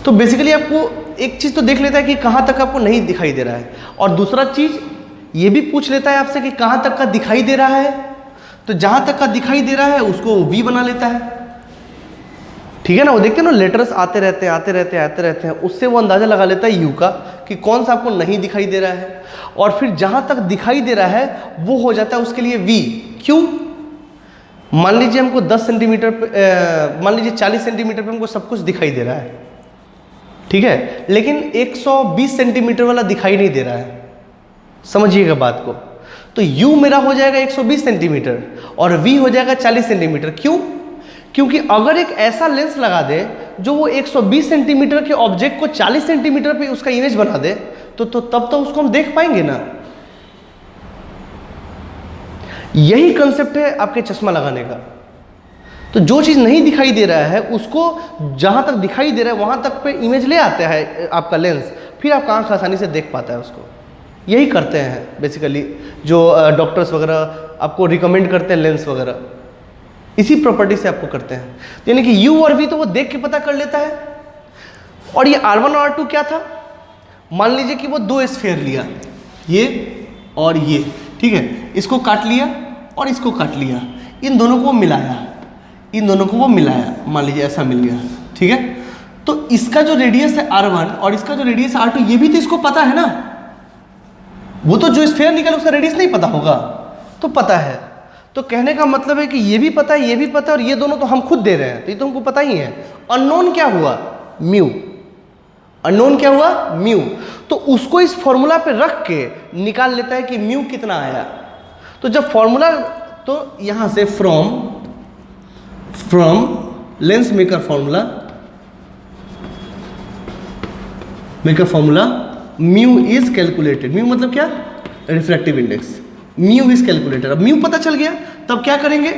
तो बेसिकली आपको एक चीज़ तो देख लेता है कि कहाँ तक आपको नहीं दिखाई दे रहा है, और दूसरा चीज़ ये भी पूछ लेता है आपसे कि कहाँ तक का दिखाई दे रहा है। तो जहाँ तक का दिखाई दे रहा है उसको वी बना लेता है, ठीक है ना। वो देखते हैं ना, लेटर्स आते रहते हैं आते रहते हैं आते रहते हैं, उससे वो अंदाज़ा लगा लेता है यू का कि कौन सा आपको नहीं दिखाई दे रहा है। और फिर जहाँ तक दिखाई दे रहा है वो हो जाता है उसके लिए वी। क्यों, मान लीजिए हमको 10 सेंटीमीटर पे, मान लीजिए 40 सेंटीमीटर पे हमको सब कुछ दिखाई दे रहा है, ठीक है, लेकिन 120 सेंटीमीटर वाला दिखाई नहीं दे रहा है। समझिएगा बात को। तो u मेरा हो जाएगा 120 सेंटीमीटर और v हो जाएगा 40 सेंटीमीटर। क्यों, क्योंकि अगर एक ऐसा लेंस लगा दे जो वो 120 सेंटीमीटर के ऑब्जेक्ट को 40 सेंटीमीटर पे उसका इमेज बना दे, तो तब तो उसको हम देख पाएंगे ना। यही कंसेप्ट है आपके चश्मा लगाने का। तो तो जो चीज़ नहीं दिखाई दे रहा है उसको जहाँ तक दिखाई दे रहा है वहाँ तक पे इमेज ले आता है आपका लेंस, फिर आपका आँख आसानी से देख पाता है उसको। यही करते हैं बेसिकली जो डॉक्टर्स वगैरह आपको रिकमेंड करते हैं लेंस वगैरह, इसी प्रॉपर्टी से आपको करते हैं। तो यानी कि U और V तो वो देख के पता कर लेता है। और ये R1 और R2 क्या था, मान लीजिए कि वो दो स्फीयर लिया, ये और ये, ठीक है, इसको काट लिया और इसको काट लिया, इन दोनों को मिलाया, इन दोनों को वो मिलाया, मान लीजिए ऐसा मिल गया, ठीक है। तो इसका जो रेडियस है R1 और इसका जो रेडियस R2, ये भी तो इसको पता है ना। वो तो जो स्फीयर निकला उसका रेडियस नहीं पता होगा, तो पता है। तो कहने का मतलब है कि ये भी पता है, ये भी पता है, और ये दोनों तो हम खुद दे रहे हैं, तो ये तो हमको पता ही है। अननोन क्या हुआ, म्यू। अननोन क्या हुआ, म्यू। तो उसको इस फॉर्मूला पे रख के निकाल लेता है कि म्यू कितना आया। तो जब फॉर्मूला, तो यहां से from lens maker formula mu is calculated. Mu मतलब क्या, refractive index. Mu is calculated. अब म्यू पता चल गया, तब क्या करेंगे,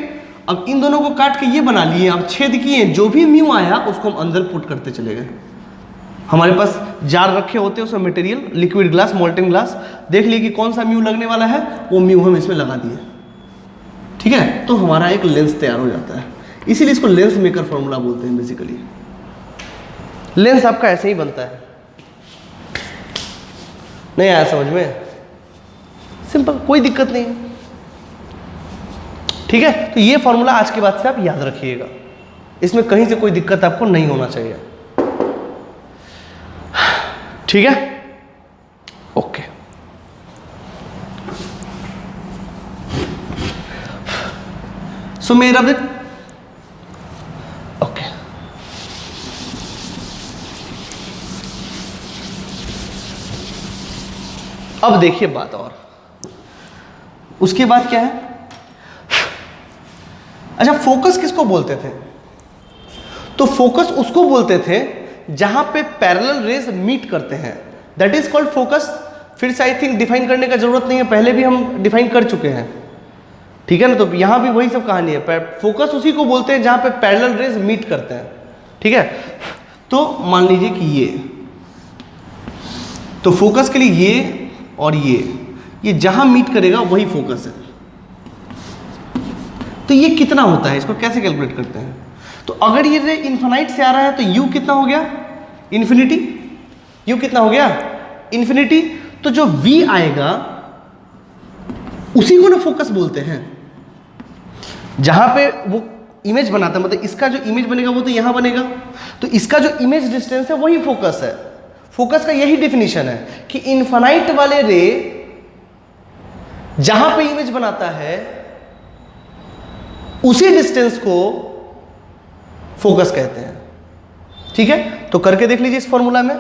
अब इन दोनों को काट के ये बना लिए, अब छेद किए, जो भी म्यू आया उसको हम अंदर पुट करते चले गए। हमारे पास जार रखे होते हैं उसमें material, liquid glass, molten glass, देख लिए कि कौन सा म्यू लगने वाला है, वो म्यू हम इसमें लगा दिए, ठीक है। तो हमारा एक लेंस तैयार हो जाता है। इसीलिए इसको लेंस मेकर फॉर्मूला बोलते हैं बेसिकली। लेंस आपका ऐसे ही बनता है। नहीं आया समझ में, सिंपल, कोई दिक्कत नहीं, ठीक है। तो ये फॉर्मूला आज के बाद से आप याद रखिएगा, इसमें कहीं से कोई दिक्कत आपको नहीं होना चाहिए, ठीक है। ओके, सो मेरा भी ओके। अब देखिए बात, और उसके बाद क्या है, अच्छा फोकस किसको बोलते थे, तो फोकस उसको बोलते थे जहां पे पैरेलल रेज मीट करते हैं, दैट इज कॉल्ड फोकस। फिर से आई थिंक डिफाइन करने का जरूरत नहीं है, पहले भी हम डिफाइन कर चुके हैं, ठीक है ना। तो यहां भी वही सब कहानी है, फोकस उसी को बोलते हैं जहां पे पैरेलल रेज मीट करते हैं, ठीक है। तो मान लीजिए कि तो फोकस के लिए ये और ये जहां मीट करेगा वही फोकस है। तो ये कितना होता है, इसको कैसे कैलकुलेट करते हैं, तो अगर ये रे इन्फिनाइट से आ रहा है तो U कितना हो गया, इन्फिनिटी। U कितना हो गया, इन्फिनिटी। तो जो V आएगा उसी को ना फोकस बोलते हैं, जहां पे वो इमेज बनाता है, मतलब इसका जो इमेज बनेगा वो तो यहां बनेगा, तो इसका जो इमेज डिस्टेंस है वही फोकस है। फोकस का यही डेफिनेशन है कि इन्फिनाइट वाले रे जहां पे इमेज बनाता है उसी डिस्टेंस को फोकस कहते हैं, ठीक है। तो करके देख लीजिए इस फॉर्मूला में,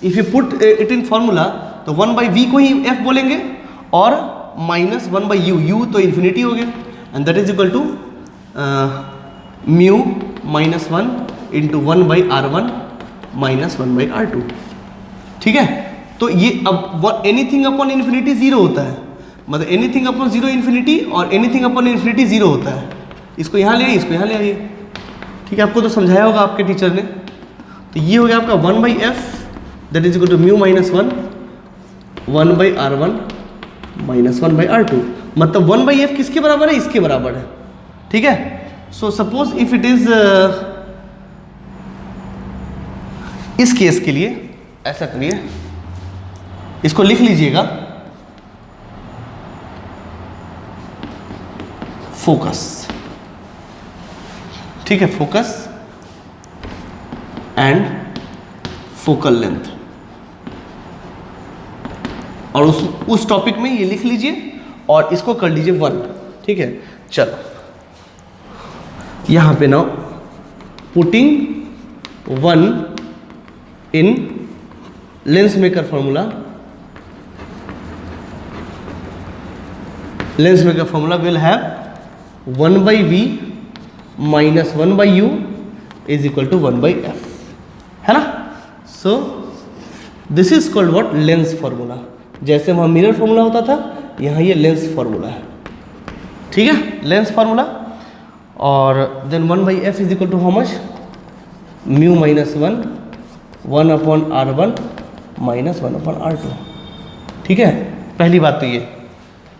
if you put it in formula तो 1/v को ही f बोलेंगे और -1/u, u तो इन्फिनिटी हो गया, and that is equal to mu -1 into 1/r1 -1/r2, ठीक है। तो ये अब एनीथिंग अपॉन इन्फिनिटी 0 होता है, मतलब एनीथिंग अपॉन 0 इन्फिनिटी और एनीथिंग अपॉन इन्फिनिटी 0 होता है। इसको यहाँ ले आइए, इसको यहाँ ले आइए, ठीक है। आपको तो समझाया होगा आपके टीचर ने। तो ये हो गया आपका 1/f that is equal to mu -1 1/r1 -1/r2, मतलब 1/f किसके बराबर है, इसके बराबर है, ठीक है। So suppose if it is इस केस के लिए ऐसा करिए, इसको लिख लीजिएगा फोकस, ठीक है, फोकस एंड फोकल लेंथ, और उस टॉपिक में ये लिख लीजिए और इसको कर लीजिए 1, ठीक है। चलो यहां पे ना putting 1 in lens maker formula, lens maker formula will have 1/v minus 1/u is equal to 1/f, है ना। So this is called what, lens formula. जैसे वहाँ मिरर फॉर्मूला होता था, यहाँ ये लेंस फॉर्मूला है, ठीक है, लेंस फॉर्मूला। और then 1/f is equal to how much, mu minus 1/r1 minus 1/r2। ठीक है, पहली बात तो ये।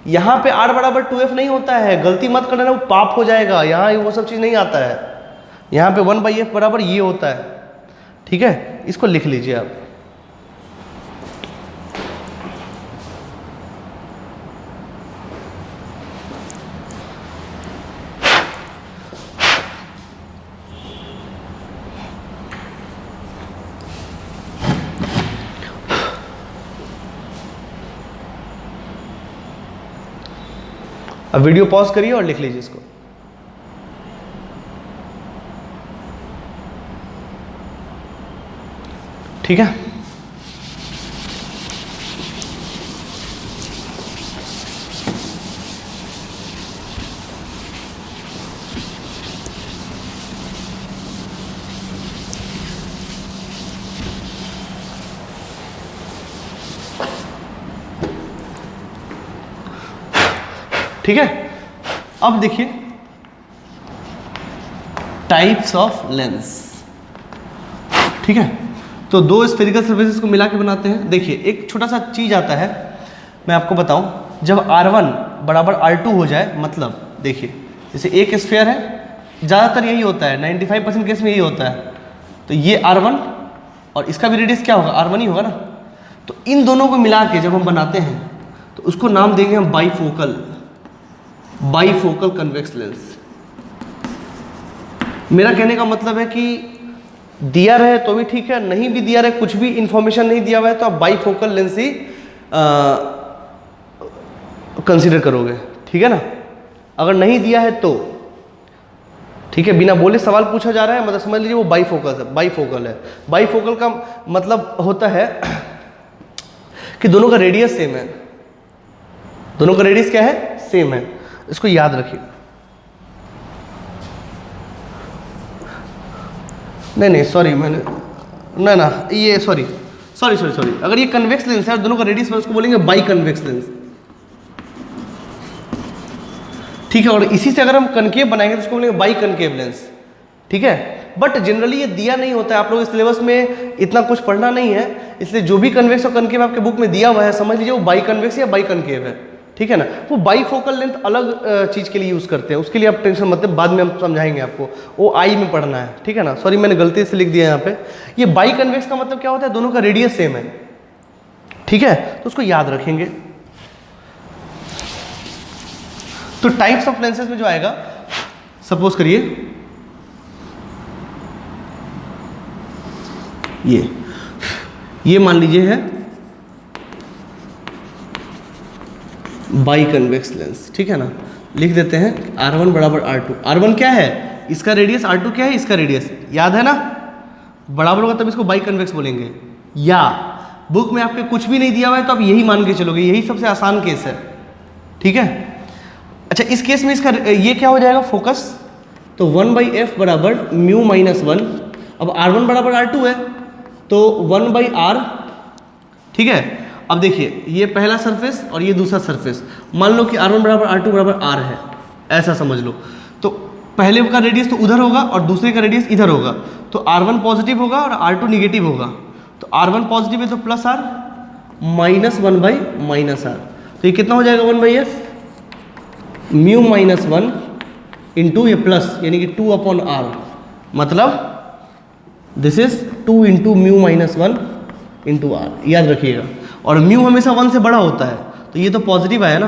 यहाँ पे r बराबर 2f नहीं होता है, गलती मत करना, वो पाप हो जाएगा। यहाँ वो सब चीज़ नहीं आता है। यहाँ पे 1/f बराबर ये होता है। ठीक है, इसको लिख लीजिए आप। अब वीडियो पॉज करिए और लिख लीजिए इसको। ठीक है, ठीक है। अब देखिए टाइप्स ऑफ लेंस। ठीक है, तो दो स्फेरिकल सर्फेसेस को मिला के बनाते हैं। देखिए एक छोटा सा चीज आता है, मैं आपको बताऊं। जब R1 बराबर R2 हो जाए, मतलब देखिए जैसे एक स्फेयर है, ज़्यादातर यही होता है, 95% केस में यही होता है। तो ये R1 और इसका भी रेडियस क्या होगा, R1 ही होगा ना। तो इन दोनों को मिला के जब हम बनाते हैं तो उसको नाम देंगे हम बाईफोकल कन्वेक्स लेंस। मेरा कहने का मतलब है कि दिया रहे तो भी ठीक है, नहीं भी दिया रहे, कुछ भी इंफॉर्मेशन नहीं दिया हुआ है, तो आप बाईफोकल लेंस ही कंसीडर करोगे। ठीक है ना, अगर नहीं दिया है तो ठीक है, बिना बोले सवाल पूछा जा रहा है, मतलब समझ लीजिए वो बाईफोकल है। बाईफोकल का मतलब होता है कि दोनों का रेडियस सेम है। दोनों का रेडियस क्या है, सेम है। इसको याद रखिए। नहीं सॉरी, मैंने ना ये सॉरी, अगर ये कन्वेक्स लेंस है, दोनों का रेडियस है, उसको बोलेंगे बाई कन्वेक्स लेंस। ठीक है, और इसी से अगर हम कनकेव बनाएंगे तो उसको बोलेंगे बाई कनकेव लेंस। ठीक है, बट जनरली ये दिया नहीं होता है, आप लोग इस सिलेबस में इतना कुछ पढ़ना नहीं है, इसलिए जो भी कन्वेक्स और कनकेव आपके बुक में दिया हुआ है, समझ लीजिए वो बाई कन्वेक्स या बाई कनकेव है। ठीक है ना, वो बाईफोकल लेंथ अलग चीज़ के लिए यूज़ करते हैं, उसके लिए आप टेंशन मत, बाद में हम समझाएंगे आपको, वो आई में पढ़ना है। ठीक है ना, सॉरी मैंने गलती से लिख दिया यहाँ पे। ये बाई कन्वेक्स का मतलब क्या होता है, दोनों का रेडियस सेम है। ठीक है, तो उसको याद रखेंगे। तो टाइप्स ऑफ लेंसेज में जो आएगा, सपोज करिए ये मान लीजिए है बाई कन्वेक्स लेंस। ठीक है ना, लिख देते हैं R1 बराबर R2। R1 क्या है, इसका रेडियस, R2 क्या है, इसका रेडियस, याद है ना, बराबर होगा तब इसको बाई कन्वेक्स बोलेंगे। या बुक में आपके कुछ भी नहीं दिया हुआ है तो आप यही मान के चलोगे, यही सबसे आसान केस है। ठीक है, अच्छा इस केस में इसका ये क्या हो जाएगा, फोकस। तो 1/f बराबर म्यू माइनस 1। अब R1 बराबर R2 है तो 1/r। ठीक है, अब देखिए ये पहला सरफेस और ये दूसरा सरफेस, मान लो कि R1 बराबर R2 बराबर R है, ऐसा समझ लो। तो पहले का रेडियस तो उधर होगा और दूसरे का रेडियस इधर होगा, तो R1 पॉजिटिव होगा और R2 निगेटिव होगा। तो R1 पॉजिटिव है तो प्लस R, माइनस 1/-r। तो ये कितना हो जाएगा 1/f, म्यू माइनस 1 इंटू ये प्लस, यानी कि 2/r, मतलब this is 2 into mu minus 1 into r, याद रखिएगा। और म्यू हमेशा 1 से बड़ा होता है, तो ये तो पॉजिटिव आया ना।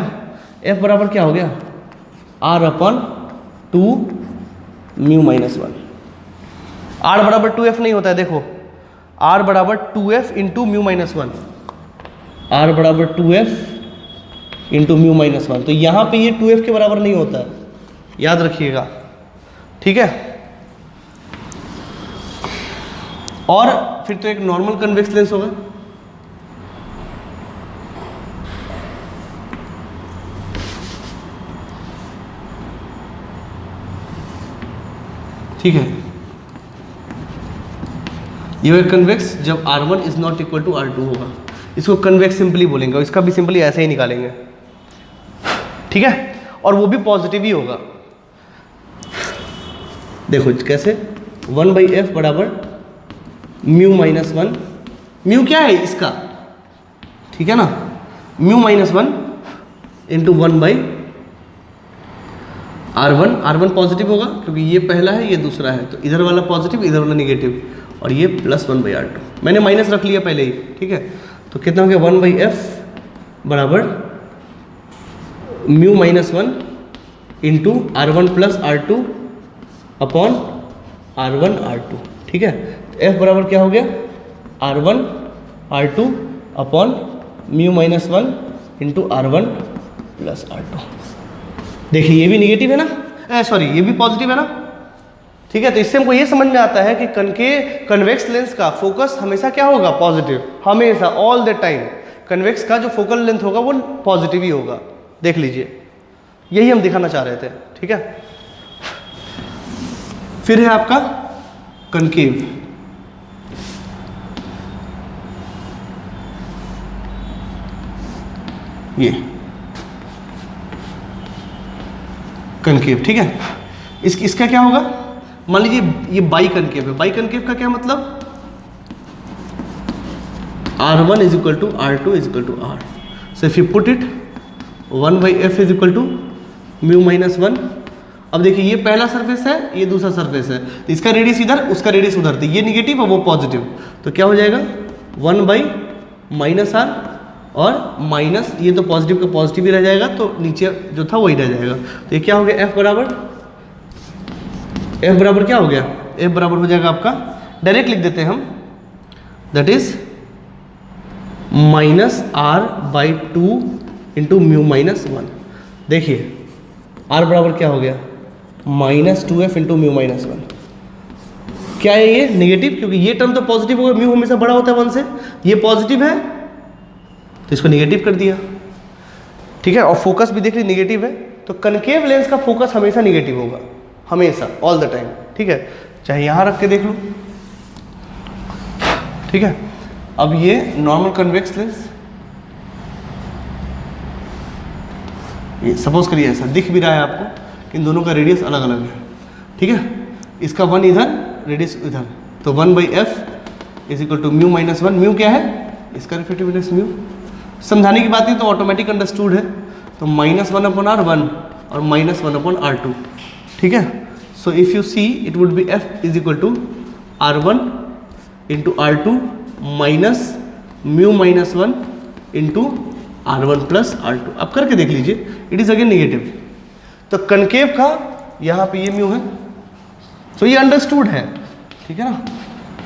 f बराबर क्या हो गया, r/2 म्यू माइनस 1। r बराबर 2f नहीं होता है, देखो r बराबर 2f into mu minus 1, r बराबर 2f इंटू म्यू माइनस 1। तो यहाँ पे ये 2f के बराबर नहीं होता है, याद रखिएगा। ठीक है, और फिर तो एक नॉर्मल कन्वेक्स लेंस होगा। ठीक है, ये कन्वेक्स जब R1 is not equal to R2 होगा, इसको कन्वेक्स सिंपली बोलेंगे, और इसका भी सिंपली ऐसे ही निकालेंगे। ठीक है, और वो भी पॉजिटिव ही होगा। देखो कैसे 1/f बराबर म्यू माइनस 1, म्यू क्या है इसका, ठीक है ना, mu minus 1 into 1/r1, r1 positive होगा क्योंकि ये पहला है ये दूसरा है, तो इधर वाला पॉजिटिव इधर वाला निगेटिव, और ये प्लस 1/r2, मैंने माइनस रख लिया पहले ही, ठीक है। तो कितना हो गया 1/f बराबर mu minus 1 into r1 plus r2 upon r1 r2, ठीक है। तो f बराबर क्या हो गया r1 r2 upon mu minus 1 into r1 plus r2। देखिए ये भी निगेटिव है ना, सॉरी ये भी पॉजिटिव है ना, ठीक है। तो इससे हमको ये समझ में आता है कि कन्वेक्स लेंस का फोकस हमेशा क्या होगा, पॉजिटिव, हमेशा ऑल द टाइम कन्वेक्स का जो फोकल लेंथ होगा वो पॉजिटिव ही होगा। देख लीजिए, यही हम दिखाना चाह रहे थे, ठीक है। फिर है आपका कनकेव, ये कनकेव, ठीक है। इसका क्या होगा, मान लीजिए ये बाई कनकेव है, बाई कनकेव का क्या मतलब, r1 is equal to r2 is equal to r, so if you put it 1/f is equal to mu minus 1। अब देखिए ये पहला सरफेस है ये दूसरा सरफेस है, तो इसका रेडियस इधर उसका रेडियस उधर, तो ये निगेटिव और वो पॉजिटिव, तो क्या हो जाएगा 1/-r और माइनस ये तो पॉजिटिव का पॉजिटिव ही रह जाएगा, तो नीचे जो था वही रह जाएगा। तो ये क्या हो गया f बराबर क्या हो गया, f बराबर हो जाएगा आपका, डायरेक्ट लिख देते हैं हम, that is -r/2 into mu minus 1। देखिए r बराबर क्या हो गया -2f इंटू म्यू माइनस 1। क्या है ये निगेटिव, क्योंकि ये टर्म तो पॉजिटिव होगा, म्यू हमेशा बड़ा होता है 1 से, ये पॉजिटिव है तो इसको निगेटिव कर दिया, ठीक है। और फोकस भी देखिए निगेटिव है, तो कनकेव लेंस का फोकस हमेशा निगेटिव होगा, हमेशा ऑल द टाइम, ठीक है। चाहे यहाँ रख के देख लो, ठीक है। अब ये नॉर्मल कन्वेक्स लेंस, ये सपोज करिए ऐसा दिख भी रहा है आपको कि इन दोनों का रेडियस अलग अलग है, ठीक है। इसका 1 इधर रेडियस इधर, तो 1/f is equal to mu minus 1, mu क्या है इसका रिफ्रैक्टिव इंडेक्स म्यू, समझाने की बात नहीं तो ऑटोमेटिक अंडरस्टूड है, तो -1/r1 और -1/r2, ठीक है। So if you see it would be f is equal to r1 into r2 minus mu minus 1 into r1 plus r2। अब करके देख लीजिए, इट इज अगेन निगेटिव, तो कनकेव का यहाँ पे ये म्यू है, तो ये अंडरस्टूड है, ठीक है ना।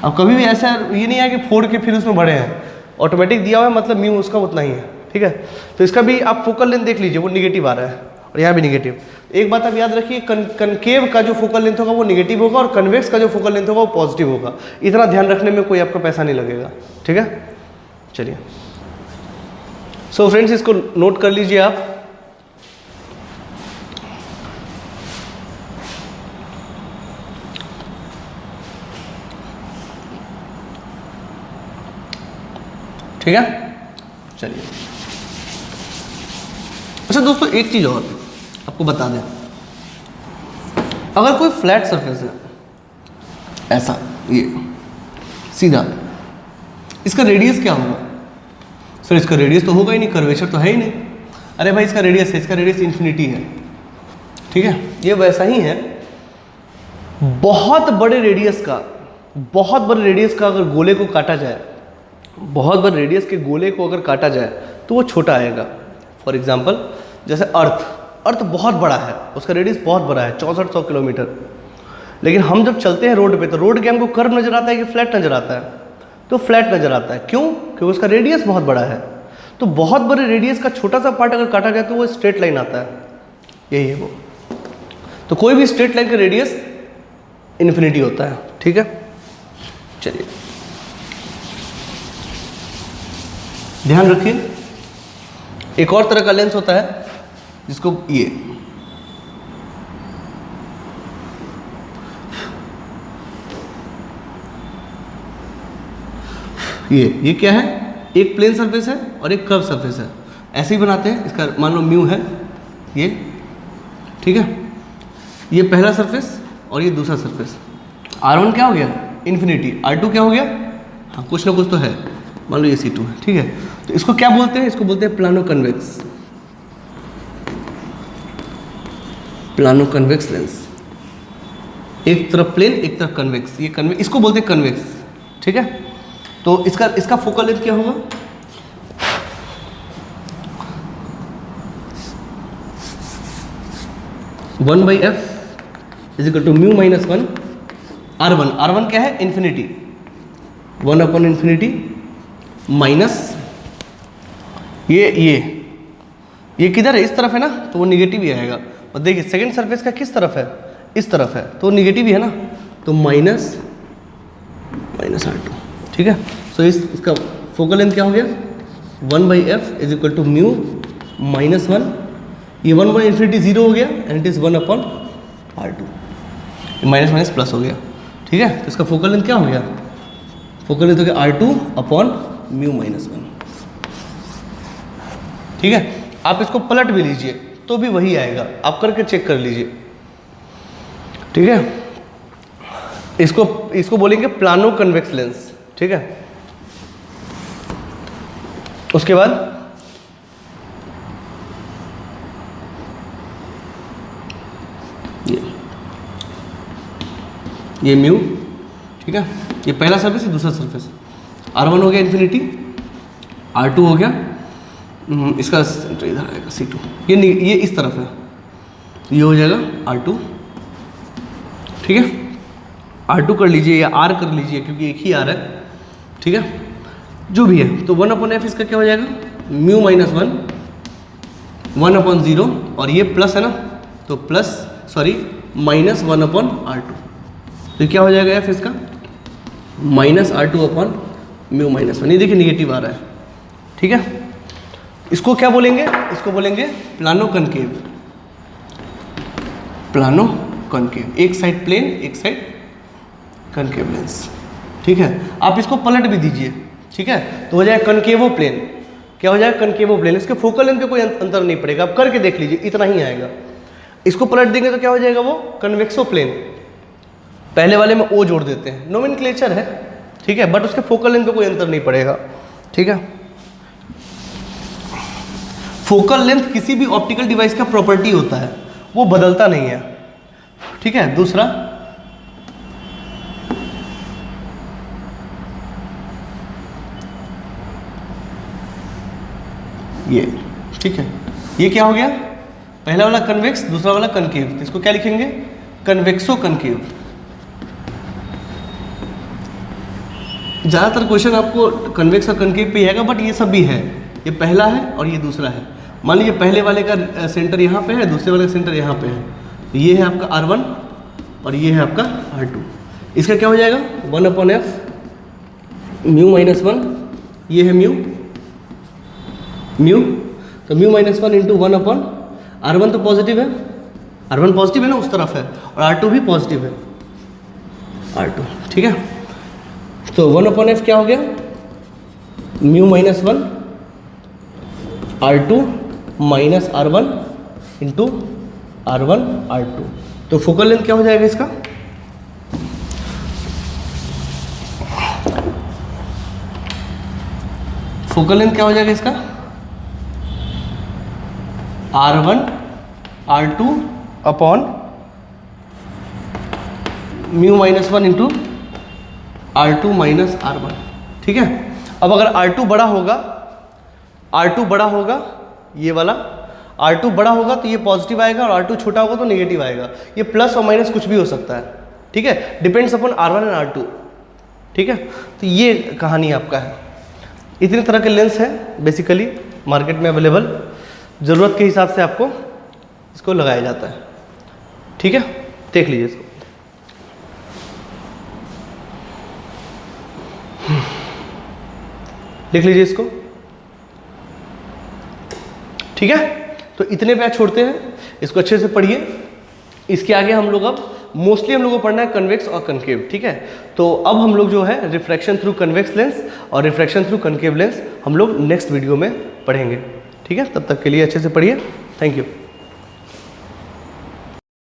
अब कभी भी ऐसा ये नहीं है कि फोड़ के फिर उसमें बढ़े हैं, ऑटोमेटिक दिया हुआ है, मतलब म्यू उसका उतना ही है, ठीक है। तो इसका भी आप फोकल लेंथ देख लीजिए, वो निगेटिव आ रहा है और यहाँ भी निगेटिव। एक बात आप याद रखिए, कनकेव का जो फोकल लेंथ होगा वो निगेटिव होगा और कन्वेक्स का जो फोकल लेंथ होगा वो पॉजिटिव होगा। इतना ध्यान रखने में कोई आपका पैसा नहीं लगेगा, ठीक है। चलिए, सो फ्रेंड्स इसको नोट कर लीजिए आप। ठीक है, चलिए। अच्छा दोस्तों, एक चीज और आपको बता दें, अगर कोई फ्लैट सरफेस है ऐसा, ये सीधा, इसका रेडियस क्या होगा? सर इसका रेडियस तो होगा ही नहीं, कर्वेचर तो है ही नहीं। अरे भाई इसका रेडियस है, इसका रेडियस इन्फिनिटी है, ठीक है। ये वैसा ही है, बहुत बड़े रेडियस का अगर गोले को काटा जाए, बहुत बड़े रेडियस के गोले को अगर काटा जाए तो वो छोटा आएगा। फॉर एग्जांपल जैसे अर्थ बहुत बड़ा है, उसका रेडियस बहुत बड़ा है 6400 किलोमीटर, लेकिन हम जब चलते हैं रोड पे तो रोड के हमको कर्व नजर आता है कि फ्लैट नजर आता है? तो फ्लैट नजर आता है। क्यों? क्योंकि उसका रेडियस बहुत बड़ा है। तो बहुत बड़े रेडियस का छोटा सा पार्ट अगर काटा जाए तो वो स्ट्रेट लाइन आता है, यही है वो। तो कोई भी स्ट्रेट लाइन का रेडियस इन्फिनिटी होता है, ठीक है। चलिए ध्यान रखिए, एक और तरह का लेंस होता है जिसको ये क्या है? एक प्लेन सरफेस है और एक कर्व सरफेस है, ऐसे ही बनाते हैं। इसका मान लो म्यू है ये, ठीक है। ये पहला सरफेस और ये दूसरा सरफेस। R1 क्या हो गया? इन्फिनिटी। R2 क्या हो गया? हाँ कुछ ना कुछ तो है, मान लो ये C2 है, ठीक है। तो इसको क्या बोलते हैं? इसको बोलते हैं plano convex, plano convex lens. एक तरफ प्लेन एक तरफ कन्वेक्स, ये कन्वेक्स, इसको बोलते हैं कन्वेक्स, ठीक है। तो इसका फोकल लेंथ क्या होगा? One by f is equal to mu minus one R1। R1 क्या है? इन्फिनिटी, 1/इन्फिनिटी माइनस ये किधर है? इस तरफ है ना, तो वो निगेटिव ही आएगा। और देखिए सेकंड सरफेस का किस तरफ है? इस तरफ है, तो निगेटिव ही है ना, तो माइनस R2, ठीक है। सो इसका फोकल लेंथ क्या हो गया? 1/f is equal to mu minus one, ये 1/इन्फिनिटी 0 हो गया and it is 1/R2, minus minus plus हो गया, ठीक है। तो इसका फोकल लेंथ क्या हो गया? फोकल लेंथ हो गया R2/म्यू माइनस वन, ठीक है। आप इसको पलट भी लीजिए तो भी वही आएगा, आप करके चेक कर लीजिए, ठीक है। इसको बोलेंगे प्लानो कन्वेक्स लेंस, ठीक है। उसके बाद ये म्यू, ठीक है। ये पहला सरफेस, ये दूसरा सरफेस। R1 हो गया इन्फिनिटी, R2 हो गया, इसका सेंटर इधर आएगा C2, ये इस तरफ है, ये हो जाएगा R2, ठीक है। R2 कर लीजिए या R कर लीजिए क्योंकि एक ही R है, ठीक है, जो भी है। तो 1/f इसका क्या हो जाएगा? म्यू माइनस वन, 1/0, और ये प्लस है ना, तो प्लस सॉरी माइनस 1/R2, तो क्या हो जाएगा f इसका? माइनस R2/म्यू माइनस वन। ये देखिए निगेटिव आ रहा है, ठीक है। इसको क्या बोलेंगे? इसको बोलेंगे प्लानो कनकेव, प्लानो कनकेव, एक साइड प्लेन एक साइड कनकेव लेंस, ठीक है। आप इसको पलट भी दीजिए, ठीक है, तो हो जाएगा कनकेवो प्लेन। क्या हो जाएगा? कनकेवो प्लेन। इसके फोकल लेंथ का कोई अंतर नहीं पड़ेगा, आप करके देख लीजिए, इतना ही आएगा। इसको पलट देंगे तो क्या हो जाएगा? वो कन्वेक्सो प्लेन। पहले वाले में ओ जोड़ देते हैं, नोमेनक्लेचर है, ठीक है, बट उसके फोकल लेंथ का कोई अंतर नहीं पड़ेगा, ठीक है। फोकल लेंथ किसी भी ऑप्टिकल डिवाइस का प्रॉपर्टी होता है, वो बदलता नहीं है, ठीक है। दूसरा ये, ठीक है, ये क्या हो गया? पहला वाला कन्वेक्स, दूसरा वाला कनकेव, तो इसको क्या लिखेंगे? कन्वेक्सो कनकेव। ज़्यादातर क्वेश्चन आपको कन्वेक्स और कनकेव पे आएगा, बट ये सब भी है, ये पहला है और ये दूसरा है। मान लीजिए पहले वाले का सेंटर यहाँ पे है, दूसरे वाले का सेंटर यहाँ पे है, तो ये है आपका R1 और ये है आपका R2। इसका क्या हो जाएगा? 1/f म्यू माइनस वन, ये है म्यू, तो mu minus one into 1/R1 तो पॉजिटिव है, R1 पॉजिटिव है ना, उस तरफ है, और R2 भी पॉजिटिव है, R2, ठीक है। तो 1/f क्या हो गया? Mu minus one R2 minus R1 into R1 R2। तो फोकल लेंथ क्या हो जाएगा इसका? फोकल लेंथ क्या हो जाएगा इसका? R1 R2 upon mu minus one into R2 minus R1, ठीक है। अब अगर R2 बड़ा होगा, ये वाला R2 बड़ा होगा तो ये पॉजिटिव आएगा, और R2 छोटा होगा तो नेगेटिव आएगा। ये प्लस और माइनस कुछ भी हो सकता है, ठीक है, depends upon R1 and R2, ठीक है। तो ये कहानी आपका है। इतने तरह के लेंस है बेसिकली मार्केट में अवेलेबल, ज़रूरत के हिसाब से आपको इसको लगाया जाता है, ठीक है। देख लीजिए इसको, लिख लीजिए इसको, ठीक है। तो इतने पे छोड़ते हैं, इसको अच्छे से पढ़िए। इसके आगे हम लोग अब मोस्टली हम लोग को पढ़ना है कन्वेक्स और कनकेव, ठीक है। तो अब हम लोग जो है रिफ्रैक्शन थ्रू कन्वेक्स लेंस और रिफ्रैक्शन थ्रू कनकेव लेंस हम लोग नेक्स्ट वीडियो में पढ़ेंगे, ठीक है। तब तक के लिए अच्छे से पढ़िए, थैंक यू।